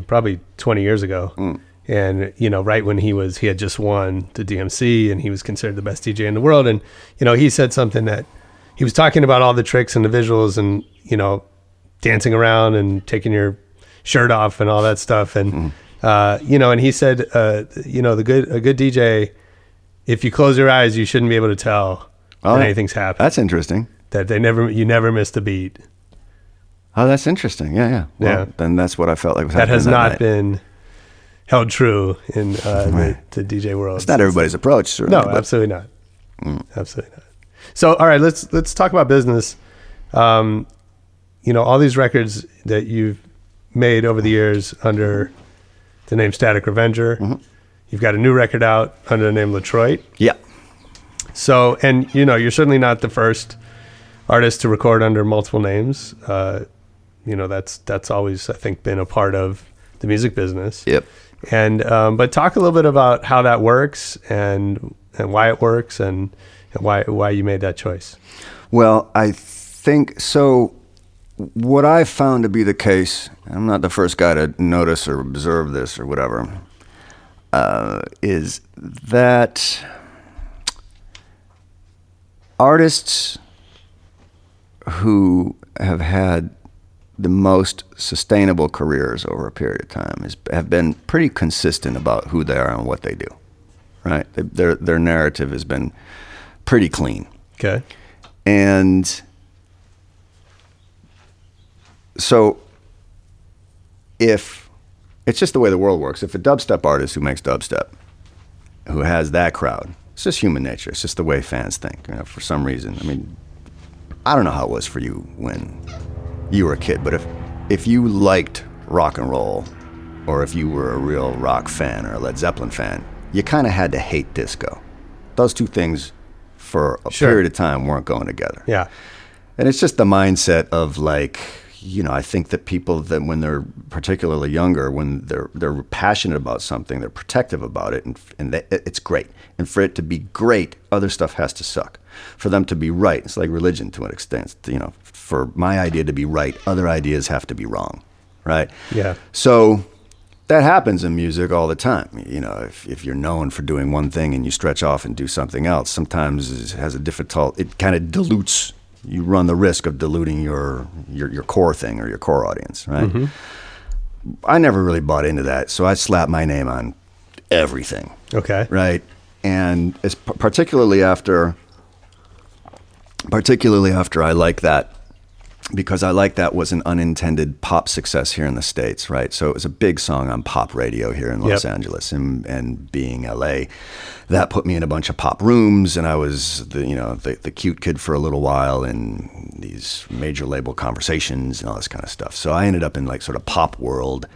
[SPEAKER 6] probably 20 years ago. And, right when he had just won the DMC and he was considered the best DJ in the world. And, he said something that he was talking about all the tricks and the visuals and, dancing around and taking your shirt off and all that stuff. And, and he said, a good DJ, if you close your eyes, you shouldn't be able to tell that anything's happening.
[SPEAKER 7] That's interesting.
[SPEAKER 6] That you never missed a beat.
[SPEAKER 7] Oh, that's interesting. Yeah. Well, then that's what I felt like was
[SPEAKER 6] that
[SPEAKER 7] happening
[SPEAKER 6] has
[SPEAKER 7] that
[SPEAKER 6] not
[SPEAKER 7] night.
[SPEAKER 6] been held true in the DJ world.
[SPEAKER 7] It's not everybody's approach, certainly.
[SPEAKER 6] No, absolutely not. Absolutely not. So, all right, let's talk about business. All these records that you've made over the years under the name Static Revenger. You've got a new record out under the name Latroit.
[SPEAKER 7] Yeah.
[SPEAKER 6] So, and you're certainly not the first artist to record under multiple names. That's always, I think, been a part of the music business.
[SPEAKER 7] Yep.
[SPEAKER 6] And but talk a little bit about how that works and why it works and why you made that choice.
[SPEAKER 7] Well, I think so. What I found to be the case, I'm not the first guy to notice or observe this or whatever, is that artists who have had the most sustainable careers over a period of time have been pretty consistent about who they are and what they do, right? Their narrative has been pretty clean.
[SPEAKER 6] Okay.
[SPEAKER 7] And so if it's just the way the world works, if a dubstep artist who makes dubstep, who has that crowd, it's just human nature. It's just the way fans think, for some reason. I mean, I don't know how it was for you when you were a kid, but if you liked rock and roll, or if you were a real rock fan or a Led Zeppelin fan, you kind of had to hate disco. Those two things for a period of time weren't going together.
[SPEAKER 6] Yeah. And
[SPEAKER 7] it's just the mindset of I think that people that when they're particularly younger, when they're passionate about something, they're protective about it, and it's great. And for it to be great, other stuff has to suck. For them to be right, it's like religion to an extent. For my idea to be right, other ideas have to be wrong, right?
[SPEAKER 6] Yeah.
[SPEAKER 7] So that happens in music all the time. You know, if you're known for doing one thing and you stretch off and do something else, sometimes it has a difficult, it kind of dilutes, you run the risk of diluting your core thing or your core audience, right?
[SPEAKER 6] Mm-hmm.
[SPEAKER 7] I never really bought into that, so I slapped my name on everything.
[SPEAKER 6] Okay.
[SPEAKER 7] Right? And it's particularly after I Like That, because I Like That was an unintended pop success here in the States, right? So it was a big song on pop radio here in Los Angeles, and being LA, that put me in a bunch of pop rooms, and I was the cute kid for a little while in these major label conversations and all this kind of stuff. So I ended up in like sort of pop world,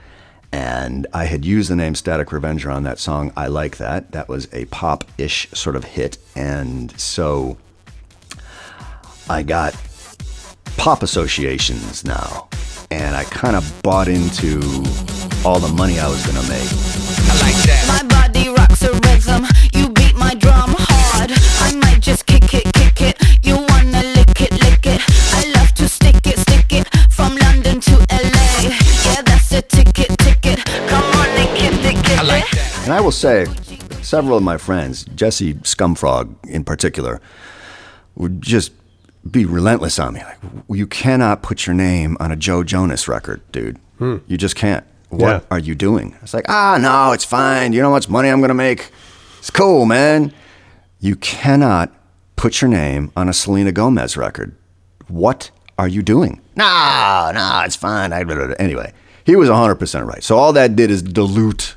[SPEAKER 7] and I had used the name Static Revenger on that song I Like That. That was a pop-ish sort of hit, and so I got pop associations now, and I kind of bought into all the money I was gonna make.
[SPEAKER 4] I like that. My body rocks a rhythm. You beat my drum hard. I might just kick it. You wanna lick it. I love to stick it. From London to LA. Yeah, that's a ticket. Come on and get it. I like that.
[SPEAKER 7] And I will say, several of my friends, Jesse Scumfrog in particular, would just be relentless on me. Like, you cannot put your name on a Joe Jonas record, dude. You just can't. What are you doing? It's like, no, it's fine. You know how much money I'm going to make? It's cool, man. You cannot put your name on a Selena Gomez record. What are you doing? No, it's fine. Anyway, he was 100% right. So all that did is dilute,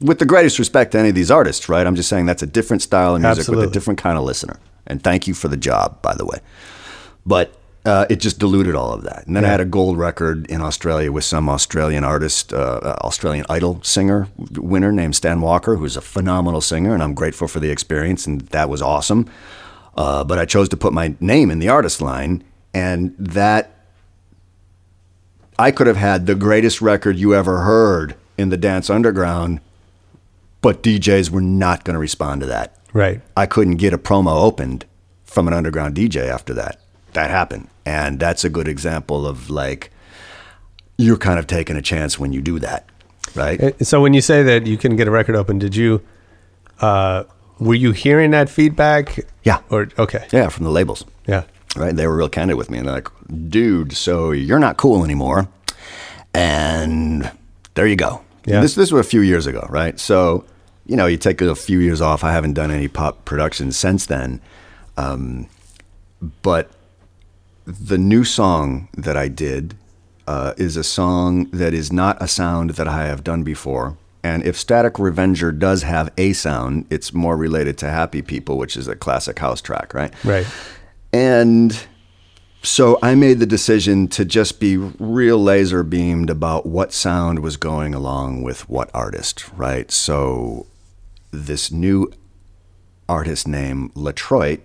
[SPEAKER 7] with the greatest respect to any of these artists, right? I'm just saying that's a different style of music with a different kind of listener. And thank you for the job, by the way. But it just diluted all of that. And then I had a gold record in Australia with some Australian artist, Australian Idol singer winner named Stan Walker, who's a phenomenal singer, and I'm grateful for the experience, and that was awesome. But I chose to put my name in the artist line, and that I could have had the greatest record you ever heard in the dance underground, but DJs were not going to respond to that.
[SPEAKER 6] Right.
[SPEAKER 7] I couldn't get a promo opened from an underground DJ after that. That happened. And that's a good example of, like, you're kind of taking a chance when you do that, right?
[SPEAKER 6] So when you say that you couldn't get a record open, did you, were you hearing that feedback?
[SPEAKER 7] Yeah.
[SPEAKER 6] Okay.
[SPEAKER 7] Yeah, from the labels.
[SPEAKER 6] Yeah.
[SPEAKER 7] Right? They were real candid with me. And they're like, dude, so you're not cool anymore. And there you go.
[SPEAKER 6] Yeah.
[SPEAKER 7] This was a few years ago, right? So, you know, you take a few years off. I haven't done any pop production since then. But the new song that I did is a song that is not a sound that I have done before. And if Static Revenger does have a sound, it's more related to Happy People, which is a classic house track, right?
[SPEAKER 6] Right.
[SPEAKER 7] And so I made the decision to just be real laser beamed about what sound was going along with what artist, right? So this new artist named Latroit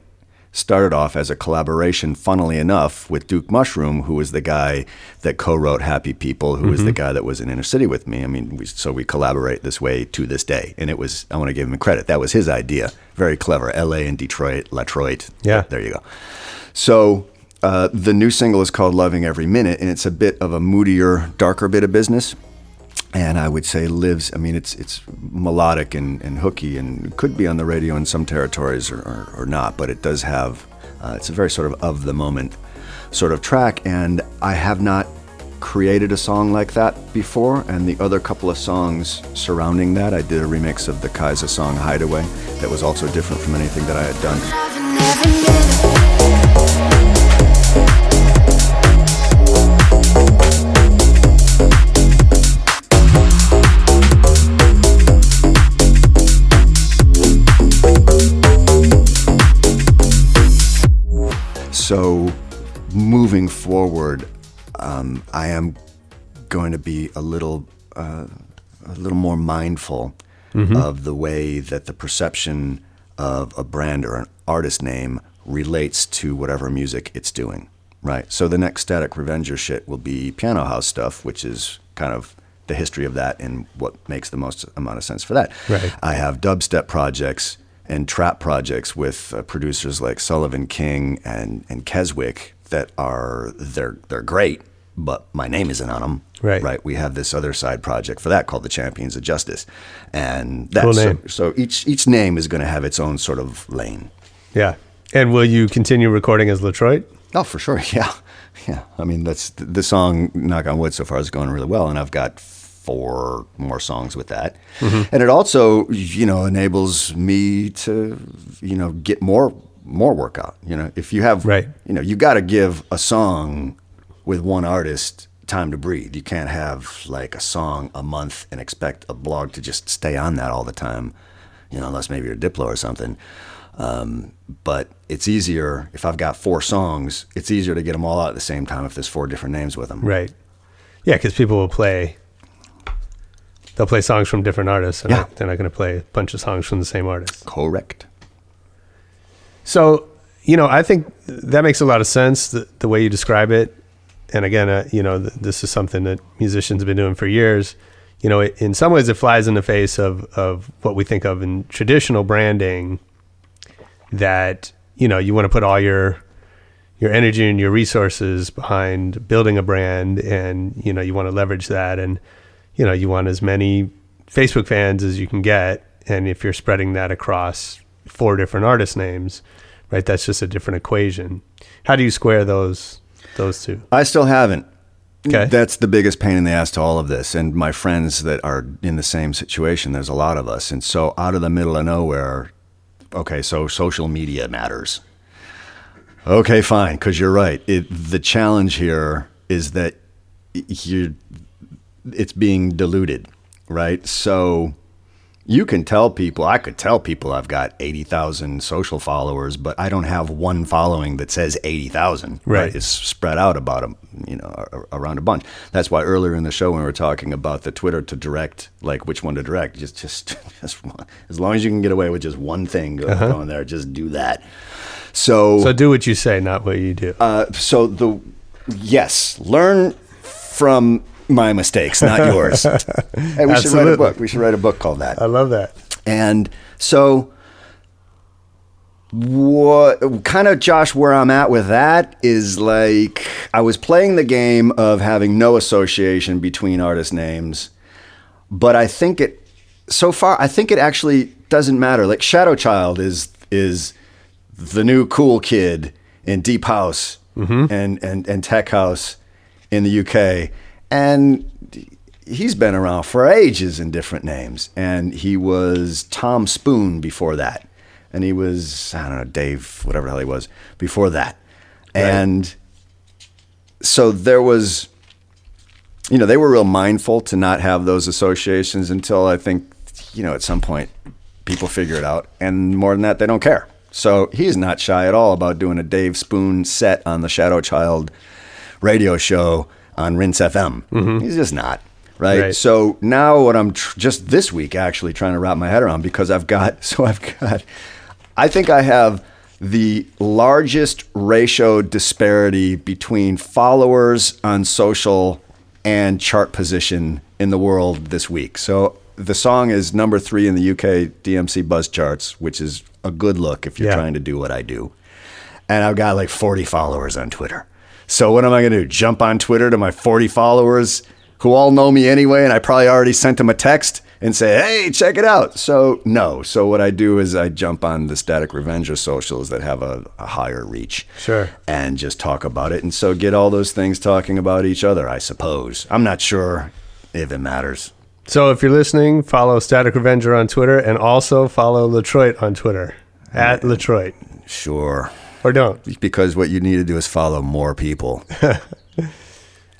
[SPEAKER 7] started off as a collaboration, funnily enough, with Duke Mushroom, who was the guy that co-wrote Happy People, who was the guy that was in Inner City with me. I mean, we collaborate this way to this day. And it was, I want to give him credit, that was his idea. Very clever. LA and Detroit, Latroit.
[SPEAKER 6] Yeah.
[SPEAKER 7] There you go. So the new single is called Loving Every Minute, and it's a bit of a moodier, darker bit of business. And I would say it's melodic and hooky, and could be on the radio in some territories or not, but it does have, it's a very sort of the moment sort of track. And I have not created a song like that before. And the other couple of songs surrounding that, I did a remix of the Kaiser song Hideaway that was also different from anything that I had done. So moving forward, I am going to be a little more mindful of the way that the perception of a brand or an artist name relates to whatever music it's doing, right? So the next Static Revenger shit will be piano house stuff, which is kind of the history of that and what makes the most amount of sense for that.
[SPEAKER 6] Right.
[SPEAKER 7] I have dubstep projects and trap projects with producers like Sullivan King and Keswick that are they're great, but my name isn't on them.
[SPEAKER 6] Right.
[SPEAKER 7] We have this other side project for that called the Champions of Justice, and that's
[SPEAKER 6] Cool name.
[SPEAKER 7] so each name is going to have its own sort of lane.
[SPEAKER 6] Yeah. And will you continue recording as Latroit?
[SPEAKER 7] Oh, for sure. Yeah. I mean, that's the song, knock on wood, so far is going really well. And I've got 4 more songs with that. And it also, enables me to, get more work out. If you have, you got to give a song with one artist time to breathe. You can't have like a song a month and expect a blog to just stay on that all the time, unless maybe you're Diplo or something. But it's easier if I've got 4 songs, it's easier to get them all out at the same time if there's 4 different names with them. Right.
[SPEAKER 6] Yeah, because people will they'll play songs from different artists, and they're not going to play a bunch of songs from the same artist.
[SPEAKER 7] Correct.
[SPEAKER 6] So, I think that makes a lot of sense, the way you describe it. And again, this is something that musicians have been doing for years. In some ways it flies in the face of what we think of in traditional branding, that, you want to put all your energy and your resources behind building a brand, and, you want to leverage that, and, you want as many Facebook fans as you can get. And if you're spreading that across 4 different artist names, right, that's just a different equation. How do you square those 2?
[SPEAKER 7] I still haven't.
[SPEAKER 6] Okay.
[SPEAKER 7] That's the biggest pain in the ass to all of this. And my friends that are in the same situation, there's a lot of us. And so out of the middle of nowhere, okay, so social media matters. Okay, fine, because you're right. The challenge here is that it's being diluted, right? So you can tell people, I could tell people I've got 80,000 social followers, but I don't have one following that says 80,000.
[SPEAKER 6] Right.
[SPEAKER 7] It's spread out about around a bunch. That's why earlier in the show when we were talking about the Twitter to direct, like which one to direct, just one. As long as you can get away with just one thing going there, just do that. So
[SPEAKER 6] do what you say, not what you do.
[SPEAKER 7] Learn from my mistakes, not yours. Hey, we should write a book. We should write a book called that.
[SPEAKER 6] I love that.
[SPEAKER 7] And so what kind of, Josh, where I'm at with that is like I was playing the game of having no association between artist names, but I think it actually doesn't matter. Like Shadow Child is the new cool kid in deep house and tech house in the UK. And he's been around for ages in different names. And he was Tom Spoon before that. And he was, I don't know, Dave, whatever the hell he was, before that. Right. And so there was, they were real mindful to not have those associations until I think, at some point people figure it out. And more than that, they don't care. So he's not shy at all about doing a Dave Spoon set on the Shadow Child radio show on Rinse FM. He's just not, right? So now what I'm just this week actually trying to wrap my head around, because I think I have the largest ratio disparity between followers on social and chart position in the world this week. So the song is number 3 in the UK DMC Buzz charts, which is a good look if you're trying to do what I do. And I've got like 40 followers on Twitter. So what am I going to do? Jump on Twitter to my 40 followers who all know me anyway, and I probably already sent them a text and say, hey, check it out. So no. So what I do is I jump on the Static Revenger socials that have a higher reach.
[SPEAKER 6] Sure.
[SPEAKER 7] And just talk about it. And so get all those things talking about each other, I suppose. I'm not sure if it matters.
[SPEAKER 6] So if you're listening, follow Static Revenger on Twitter, and also follow Latroit on Twitter, at Latroit.
[SPEAKER 7] Sure.
[SPEAKER 6] Or don't.
[SPEAKER 7] Because what you need to do is follow more people.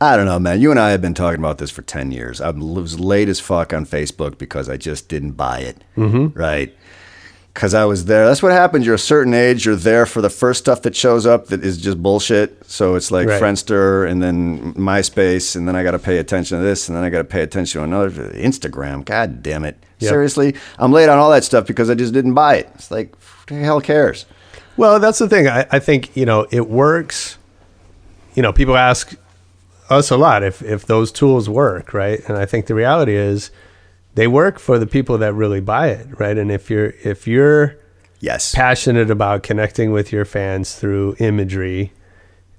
[SPEAKER 7] I don't know, man. You and I have been talking about this for 10 years. I was late as fuck on Facebook because I just didn't buy it. Right? Because I was there. That's what happens. You're a certain age. You're there for the first stuff that shows up that is just bullshit. So it's like Friendster and then MySpace, and then I got to pay attention to this, and then I got to pay attention to another. Instagram. God damn it. Yep. Seriously? I'm late on all that stuff because I just didn't buy it. It's like, who the hell cares?
[SPEAKER 6] Well, that's the thing. I think, it works. People ask us a lot if those tools work, right? And I think the reality is they work for the people that really buy it, right? And if you're
[SPEAKER 7] yes,
[SPEAKER 6] passionate about connecting with your fans through imagery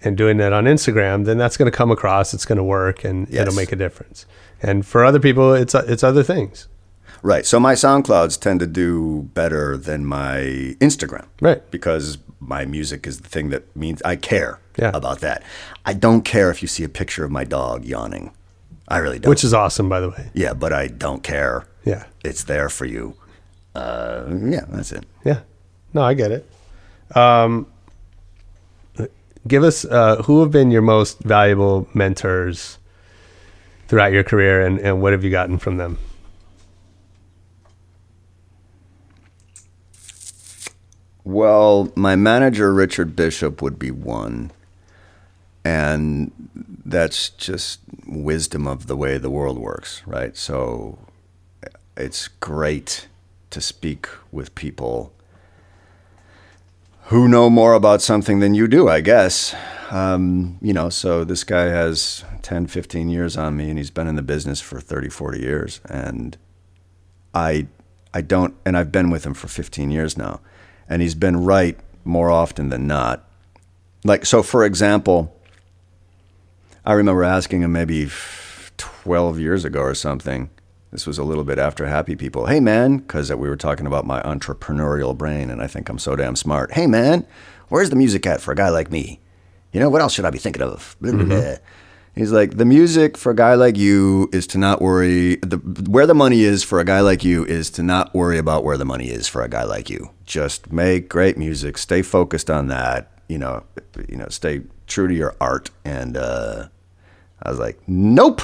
[SPEAKER 6] and doing that on Instagram, then that's going to come across, it's going to work, and
[SPEAKER 7] Yes.
[SPEAKER 6] it'll make a difference. And for other people, it's other things.
[SPEAKER 7] Right. So my SoundClouds tend to do better than my Instagram.
[SPEAKER 6] Right.
[SPEAKER 7] Because my music is the thing that means I care
[SPEAKER 6] Yeah.
[SPEAKER 7] about that. I don't care if you see a picture of my dog yawning. I really don't.
[SPEAKER 6] Which is awesome, by the way.
[SPEAKER 7] Yeah, but I don't care.
[SPEAKER 6] Yeah.
[SPEAKER 7] It's there for you. Yeah, that's it.
[SPEAKER 6] Yeah. No, I get it. Give us, who have been your most valuable mentors throughout your career, and what have you gotten from them?
[SPEAKER 7] Well, my manager, Richard Bishop, would be one. And that's just wisdom of the way the world works, right? So it's great to speak with people who know more about something than you do, I guess. So this guy has 10, 15 years on me, and he's been in the business for 30, 40 years. And I don't, and I've been with him for 15 years now. And he's been right more often than not. Like, so for example, I remember asking him maybe 12 years ago or something. This was a little bit after Happy People. Hey, man, because we were talking about my entrepreneurial brain, and I think I'm so damn smart. Hey, man, where's the music at for a guy like me? You know, what else should I be thinking of? Blah, blah, blah. He's like, the music for a guy like you is to not worry. Where the money is for a guy like you is to not worry about where the money is for a guy like you. Just make great music. Stay focused on that. Stay true to your art. And I was like, nope.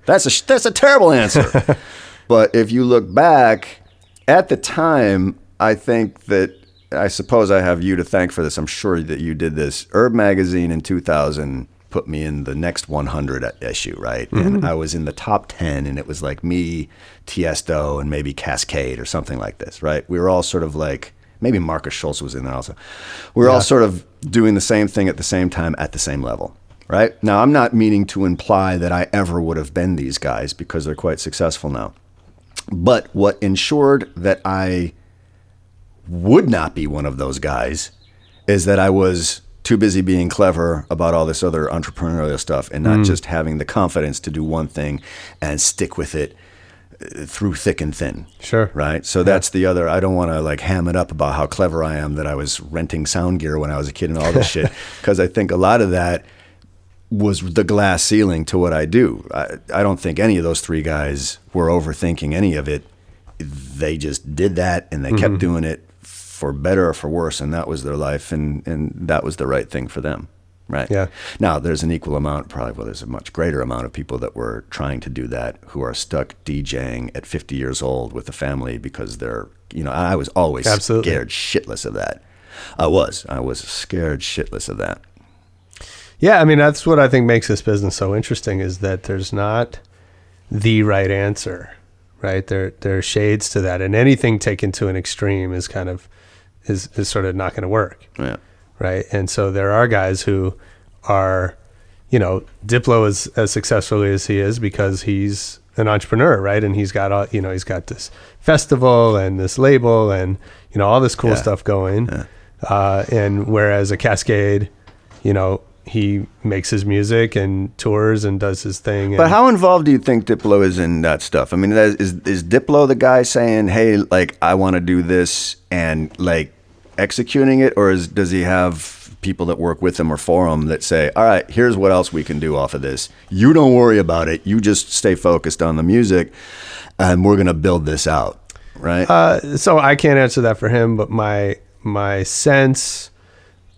[SPEAKER 7] That's a terrible answer. But if you look back at the time, I think that I suppose I have you to thank for this. I'm sure that you did this. Herb Magazine in 2000 put me in the next 100 issue, right? Mm-hmm. And I was in the top 10, and it was like me, Tiesto, and maybe Cascade or something like this, right? We were all sort of like, maybe Marcus Schultz was in there also. We were all sort of doing the same thing at the same time at the same level, right? Now, I'm not meaning to imply that I ever would have been these guys, because they're quite successful now. But what ensured that I would not be one of those guys is that I was too busy being clever about all this other entrepreneurial stuff, and not just having the confidence to do one thing and stick with it through thick and thin.
[SPEAKER 6] Sure.
[SPEAKER 7] Right? So that's the other, I don't want to like ham it up about how clever I am that I was renting sound gear when I was a kid and all this shit, because I think a lot of that was the glass ceiling to what I do. I don't think any of those three guys were overthinking any of it. They just did that, and they kept doing it for better or for worse, and that was their life, and that was the right thing for them, right? Yeah. Now, there's an equal amount, there's a much greater amount of people that were trying to do that who are stuck DJing at 50 years old with a family because they're, I was always scared shitless of that. I was scared shitless of that.
[SPEAKER 6] Yeah, I mean, that's what I think makes this business so interesting, is that there's not the right answer, right? There are shades to that, and anything taken to an extreme is kind of is sort of not going to work. Yeah. Right. And so there are guys who are, Diplo is as successfully as he is because he's an entrepreneur, right? And he's got he's got this festival and this label and, all this cool stuff going. Yeah. And whereas a Cascade, he makes his music and tours and does his thing.
[SPEAKER 7] But how involved do you think Diplo is in that stuff? I mean, is Diplo the guy saying, hey, like, I want to do this, and like executing it? Or does he have people that work with him or for him that say, all right, here's what else we can do off of this. You don't worry about it. You just stay focused on the music, and we're going to build this out. Right.
[SPEAKER 6] So I can't answer that for him, but my sense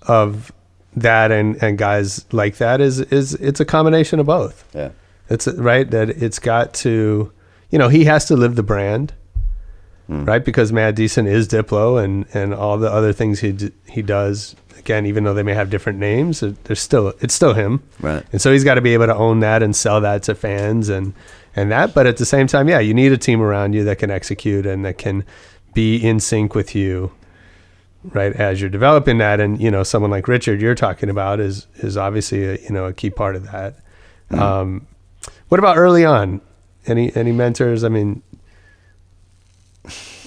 [SPEAKER 6] of that and guys like that is it's a combination of both. Yeah. It's right that it's got to, he has to live the brand, right? Because Mad Decent is Diplo, and all the other things he does, again, even though they may have different names, it's still him. Right. And so he's got to be able to own that and sell that to fans and that, but at the same time, you need a team around you that can execute and that can be in sync with you, right, as you're developing that. And someone like Richard you're talking about is obviously a key part of that. What about early on? Any mentors? I mean,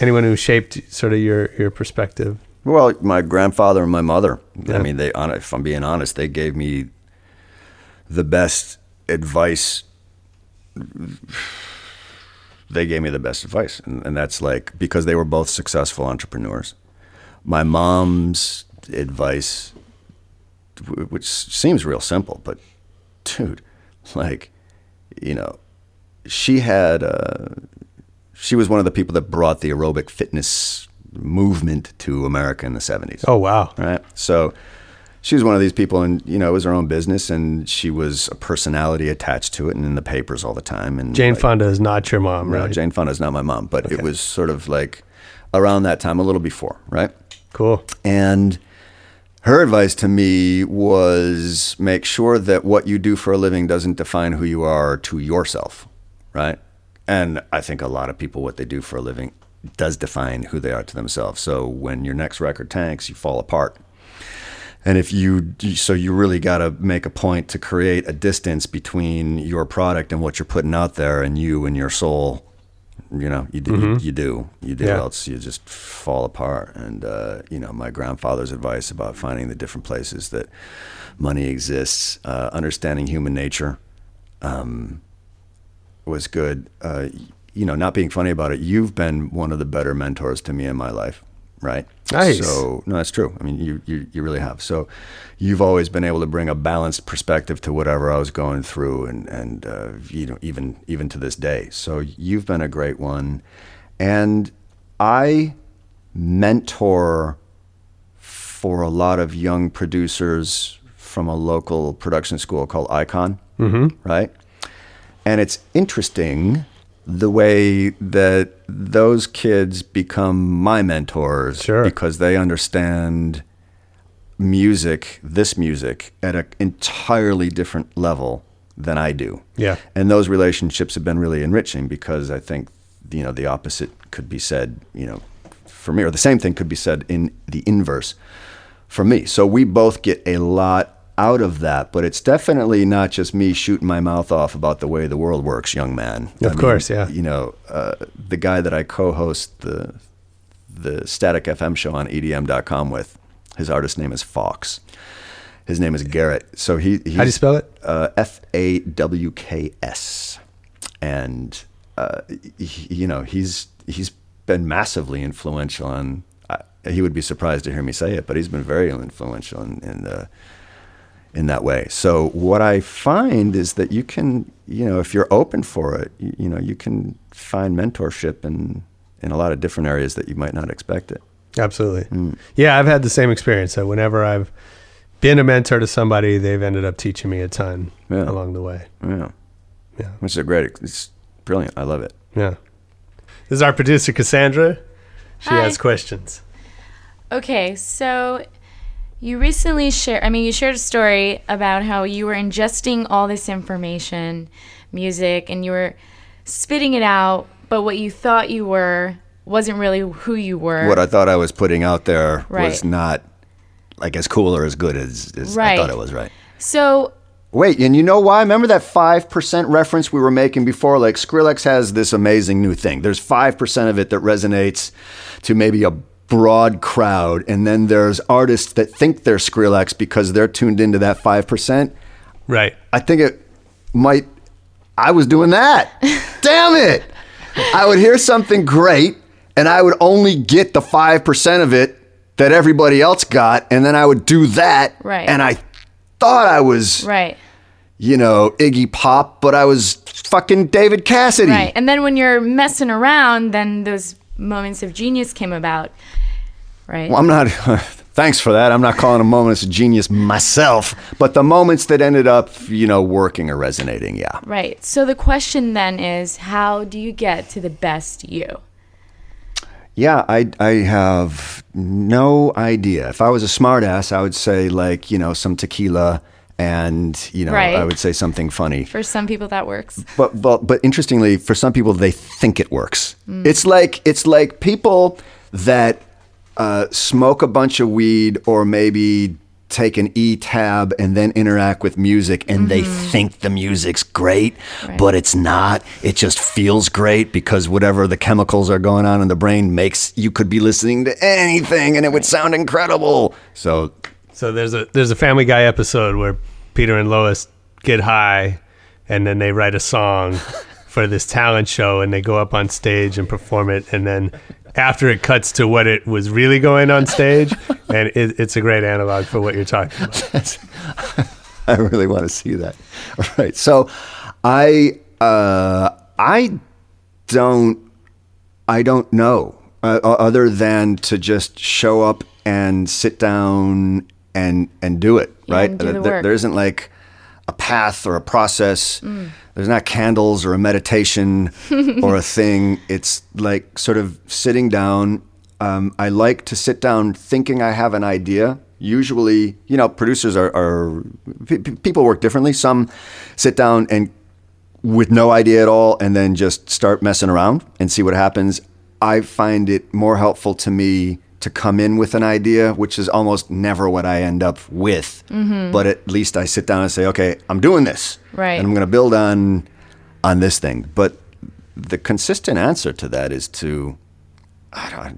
[SPEAKER 6] anyone who shaped sort of your perspective?
[SPEAKER 7] Well, my grandfather and my mother.
[SPEAKER 6] Yeah.
[SPEAKER 7] I mean, if I'm being honest, they gave me the best advice. They gave me the best advice, and that's like because they were both successful entrepreneurs. My mom's advice, which seems real simple, but dude, like, you know, she was one of the people that brought the aerobic fitness movement to America in the 70s.
[SPEAKER 6] Oh, wow.
[SPEAKER 7] Right. So she was one of these people, and, you know, it was her own business, and she was a personality attached to it and in the papers all the time. And
[SPEAKER 6] Jane
[SPEAKER 7] like,
[SPEAKER 6] Fonda is not your mom,
[SPEAKER 7] no,
[SPEAKER 6] right?
[SPEAKER 7] Jane Fonda is not my mom, but
[SPEAKER 6] Okay.
[SPEAKER 7] it was sort of like around that time, a little before, right?
[SPEAKER 6] Cool.
[SPEAKER 7] And her advice to me was make sure that what you do for a living doesn't define who you are to yourself, right? And I think a lot of people, what they do for a living does define who they are to themselves. So when your next record tanks, you fall apart. And so you really got to make a point to create a distance between your product and what you're putting out there and you and your soul. You know, you do,
[SPEAKER 6] Yeah.
[SPEAKER 7] else you just fall apart. And, you know, my grandfather's advice about finding the different places that money exists, understanding human nature, was good. You know, not being funny about it, you've been one of the better mentors to me in my life, right?
[SPEAKER 6] Nice.
[SPEAKER 7] So, no, that's true. I mean, you really have. So you've always been able to bring a balanced perspective to whatever I was going through and you know, even to this day. So you've been a great one. And I mentor for a lot of young producers from a local production school called Icon, right? And it's interesting the way that those kids become my mentors,
[SPEAKER 6] Sure.
[SPEAKER 7] because they understand this music at an entirely different level than I do.
[SPEAKER 6] Yeah.
[SPEAKER 7] And those relationships have been really enriching, because I think, you know, the opposite could be said, you know, for me, or the same thing could be said in the inverse for me. So we both get a lot out of that, but it's definitely not just me shooting my mouth off about the way the world works, young man.
[SPEAKER 6] Of course, yeah.
[SPEAKER 7] You know, the guy that I co-host the Static FM show on EDM.com with, his artist name is Fox. His name is Garrett. So he's,
[SPEAKER 6] How do you spell it?
[SPEAKER 7] Fawks. And you know, he's been massively influential on. He would be surprised to hear me say it, but he's been very influential in that way. So what I find is that you can, you know, if you're open for it, you know, you can find mentorship in a lot of different areas that you might not expect it.
[SPEAKER 6] Absolutely. Yeah, I've had the same experience. That whenever I've been a mentor to somebody, they've ended up teaching me a ton along the way.
[SPEAKER 7] Yeah.
[SPEAKER 6] Yeah.
[SPEAKER 7] Which is it's brilliant. I love it.
[SPEAKER 6] Yeah. This is our producer, Cassandra. She
[SPEAKER 8] Hi.
[SPEAKER 6] has questions.
[SPEAKER 8] Okay, so you recently you shared a story about how you were ingesting all this information, music, and you were spitting it out, but what you thought you were wasn't really who you were.
[SPEAKER 7] What I thought I was putting out there was
[SPEAKER 8] Right.
[SPEAKER 7] not like as cool or as good as
[SPEAKER 8] Right.
[SPEAKER 7] I thought it was, right?
[SPEAKER 8] So,
[SPEAKER 7] Wait, and you know why? Remember that 5% reference we were making before? Like Skrillex has this amazing new thing. There's 5% of it that resonates to maybe a broad crowd, and then there's artists that think they're Skrillex because they're tuned into that 5%.
[SPEAKER 6] Right.
[SPEAKER 7] I think I was doing that. Damn it. I would hear something great, and I would only get the 5% of it that everybody else got, and then I would do that.
[SPEAKER 8] Right.
[SPEAKER 7] And I thought I was,
[SPEAKER 8] right.
[SPEAKER 7] you know, Iggy Pop, but I was fucking David Cassidy.
[SPEAKER 8] Right. And then when you're messing around, then those moments of genius came about, right?
[SPEAKER 7] Well, I'm not, thanks for that. I'm not calling them moments of genius myself, but the moments that ended up, you know, working or resonating, yeah.
[SPEAKER 8] Right. So the question then is, how do you get to the best you?
[SPEAKER 7] Yeah, I have no idea. If I was a smartass, I would say like, you know, some tequila and, you know,
[SPEAKER 8] Right.
[SPEAKER 7] I would say something funny.
[SPEAKER 8] For some people that works.
[SPEAKER 7] But interestingly, for some people, they think it works. It's like people that smoke a bunch of weed or maybe take an E tab and then interact with music, and they think the music's great, but it's not. It just feels great because whatever the chemicals are going on in the brain makes you could be listening to anything and it would sound incredible. So
[SPEAKER 6] there's a Family Guy episode where Peter and Lois get high, and then they write a song for this talent show, and they go up on stage and perform it, and then after it cuts to what it was really going on stage, and it's a great analog for what you're talking about.
[SPEAKER 7] I really want to see that. All right, so I don't know other than to just show up and sit down and do it, right?
[SPEAKER 8] and do the work.
[SPEAKER 7] There isn't like a path or a process. There's not candles or a meditation or a thing. It's like sort of sitting down. I like to sit down thinking I have an idea. Usually, producers people work differently. Some sit down and with no idea at all and then just start messing around and see what happens. I find it more helpful to me to come in with an idea, which is almost never what I end up with. But at least I sit down and say, okay, I'm doing this.
[SPEAKER 8] Right.
[SPEAKER 7] And I'm going to build on this thing. But the consistent answer to that is to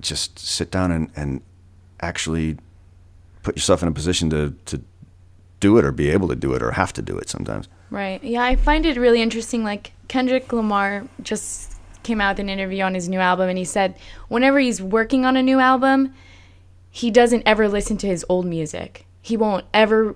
[SPEAKER 7] just sit down and actually put yourself in a position to do it or be able to do it or have to do it sometimes.
[SPEAKER 8] Right. Yeah, I find it really interesting. Like Kendrick Lamar just came out with an interview on his new album, and he said whenever he's working on a new album, he doesn't ever listen to his old music. He won't ever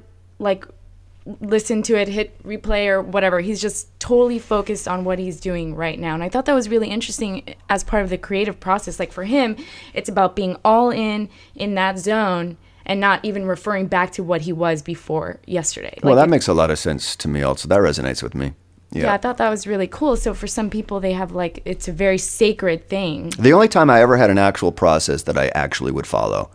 [SPEAKER 8] listen to it, hit replay or whatever. He's just totally focused on what he's doing right now. And I thought that was really interesting as part of the creative process. Like for him, it's about being all in that zone and not even referring back to what he was before yesterday.
[SPEAKER 7] Well, that makes a lot of sense to me also. That resonates with me.
[SPEAKER 8] Yeah, I thought that was really cool. So for some people, they have it's a very sacred thing.
[SPEAKER 7] The only time I ever had an actual process that I actually would follow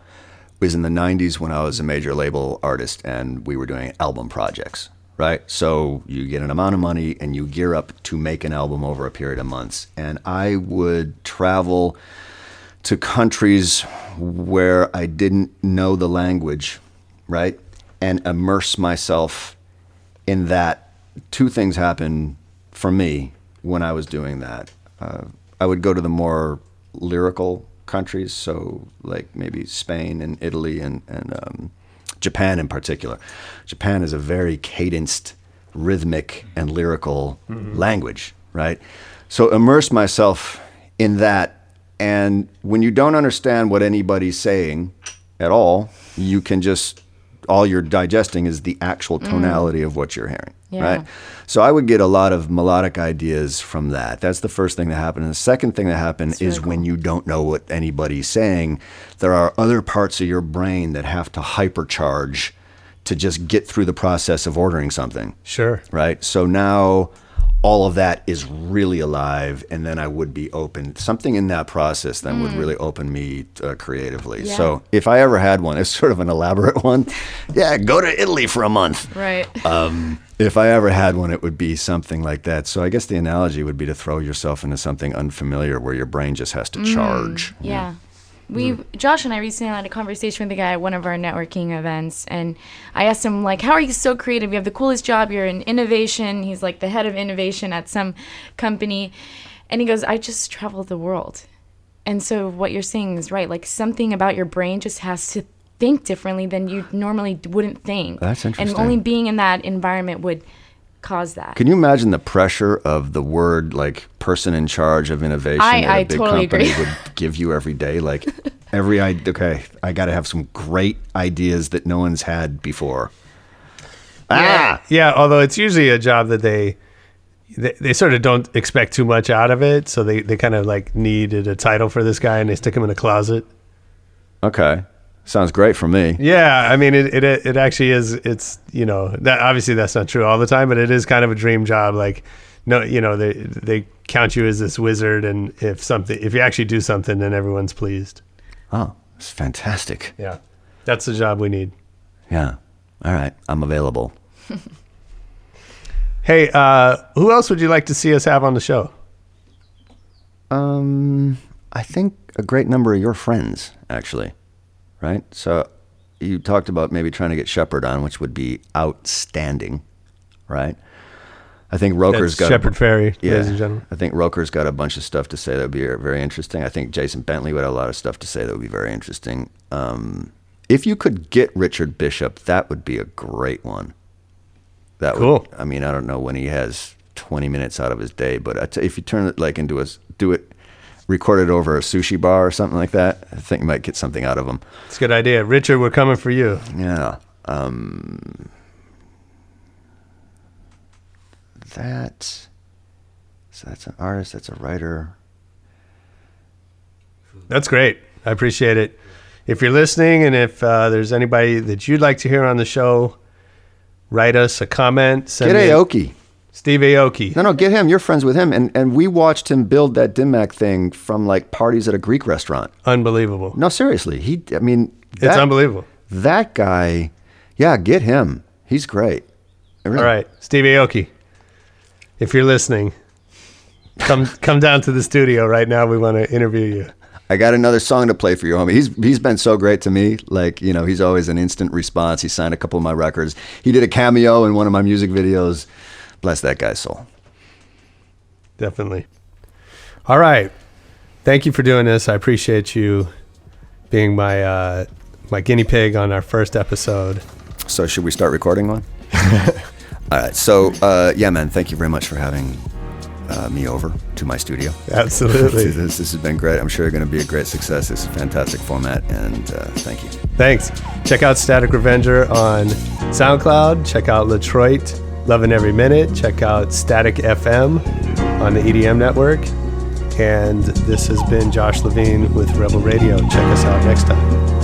[SPEAKER 7] was in the 90s when I was a major label artist and we were doing album projects, right? So you get an amount of money and you gear up to make an album over a period of months. And I would travel to countries where I didn't know the language, right? And immerse myself in that. Two things happened for me when I was doing that. I would go to the more lyrical countries, so like maybe Spain and Italy and Japan in particular. Japan is a very cadenced, rhythmic, and lyrical language, right? So immerse myself in that, and when you don't understand what anybody's saying at all, you can just, all you're digesting is the actual tonality of what you're hearing.
[SPEAKER 8] Yeah.
[SPEAKER 7] Right. So I would get a lot of melodic ideas from that. That's the first thing that happened. And the second thing that happened is when you don't know what anybody's saying, there are other parts of your brain that have to hypercharge to just get through the process of ordering something.
[SPEAKER 6] Sure.
[SPEAKER 7] Right. So now all of that is really alive, and then I would be open. Something in that process then would really open me creatively.
[SPEAKER 8] Yeah.
[SPEAKER 7] So if I ever had one, it's sort of an elaborate one. Yeah, go to Italy for a month.
[SPEAKER 8] Right.
[SPEAKER 7] If I ever had one, it would be something like that. So I guess the analogy would be to throw yourself into something unfamiliar where your brain just has to charge.
[SPEAKER 8] Yeah. Josh and I recently had a conversation with a guy at one of our networking events, and I asked him, how are you so creative? You have the coolest job. You're in innovation. He's like the head of innovation at some company. And he goes, I just travel the world. And so what you're saying is right. Something about your brain just has to think differently than you normally wouldn't think.
[SPEAKER 7] That's interesting.
[SPEAKER 8] And only being in that environment would cause that.
[SPEAKER 7] Can you imagine the pressure of the word person in charge of innovation that a big
[SPEAKER 8] totally
[SPEAKER 7] company
[SPEAKER 8] agree.
[SPEAKER 7] would give you every day? I got to have some great ideas that no one's had before.
[SPEAKER 6] Yeah, although it's usually a job that they sort of don't expect too much out of it, so they kind of needed a title for this guy and they stick him in a closet.
[SPEAKER 7] Okay. Sounds great for me.
[SPEAKER 6] Yeah, I mean it actually is. It's that obviously that's not true all the time, but it is kind of a dream job. They count you as this wizard, and if you actually do something, then everyone's pleased.
[SPEAKER 7] Oh, it's fantastic.
[SPEAKER 6] Yeah, that's the job we need.
[SPEAKER 7] Yeah. All right, I'm available.
[SPEAKER 6] Hey, who else would you like to see us have on the show?
[SPEAKER 7] I think a great number of your friends, actually. Right? So you talked about maybe trying to get Shepard on, which would be outstanding, right? I think Roker's got
[SPEAKER 6] Shepard Fairey, ladies and gentlemen.
[SPEAKER 7] I think Roker's got a bunch of stuff to say that would be very interesting. I think Jason Bentley would have a lot of stuff to say that would be very interesting. If you could get Richard Bishop, that would be a great one. That
[SPEAKER 6] cool.
[SPEAKER 7] I mean, I don't know when he has 20 minutes out of his day, but if you turn it like into record it over a sushi bar or something like that, I think you might get something out of him.
[SPEAKER 6] It's a good idea. Richard, we're coming for you.
[SPEAKER 7] Yeah. So that's an artist, that's a writer.
[SPEAKER 6] That's great. I appreciate it. If you're listening and if there's anybody that you'd like to hear on the show, write us a comment.
[SPEAKER 7] Get Aoki.
[SPEAKER 6] Steve Aoki.
[SPEAKER 7] No, get him. You're friends with him. And we watched him build that Dim-Mak thing from like parties at a Greek restaurant.
[SPEAKER 6] Unbelievable.
[SPEAKER 7] No, seriously.
[SPEAKER 6] It's unbelievable.
[SPEAKER 7] That guy, yeah, get him. He's great. Really.
[SPEAKER 6] All right. Steve Aoki, if you're listening, come down to the studio right now. We want to interview you.
[SPEAKER 7] I got another song to play for you, homie. He's been so great to me. Like, he's always an instant response. He signed a couple of my records. He did a cameo in one of my music videos. Bless that guy's soul.
[SPEAKER 6] Definitely. All right. Thank you for doing this. I appreciate you being my guinea pig on our first episode.
[SPEAKER 7] So should we start recording one? All right. So, yeah, man, thank you very much for having me over to my studio.
[SPEAKER 6] Absolutely.
[SPEAKER 7] This has been great. I'm sure it's going to be a great success. It's a fantastic format, and thank you.
[SPEAKER 6] Thanks. Check out Static Revenger on SoundCloud. Check out Latroit, Loving Every Minute. Check out Static FM on the EDM network. And this has been Josh Levine with Rebel Radio. Check us out next time.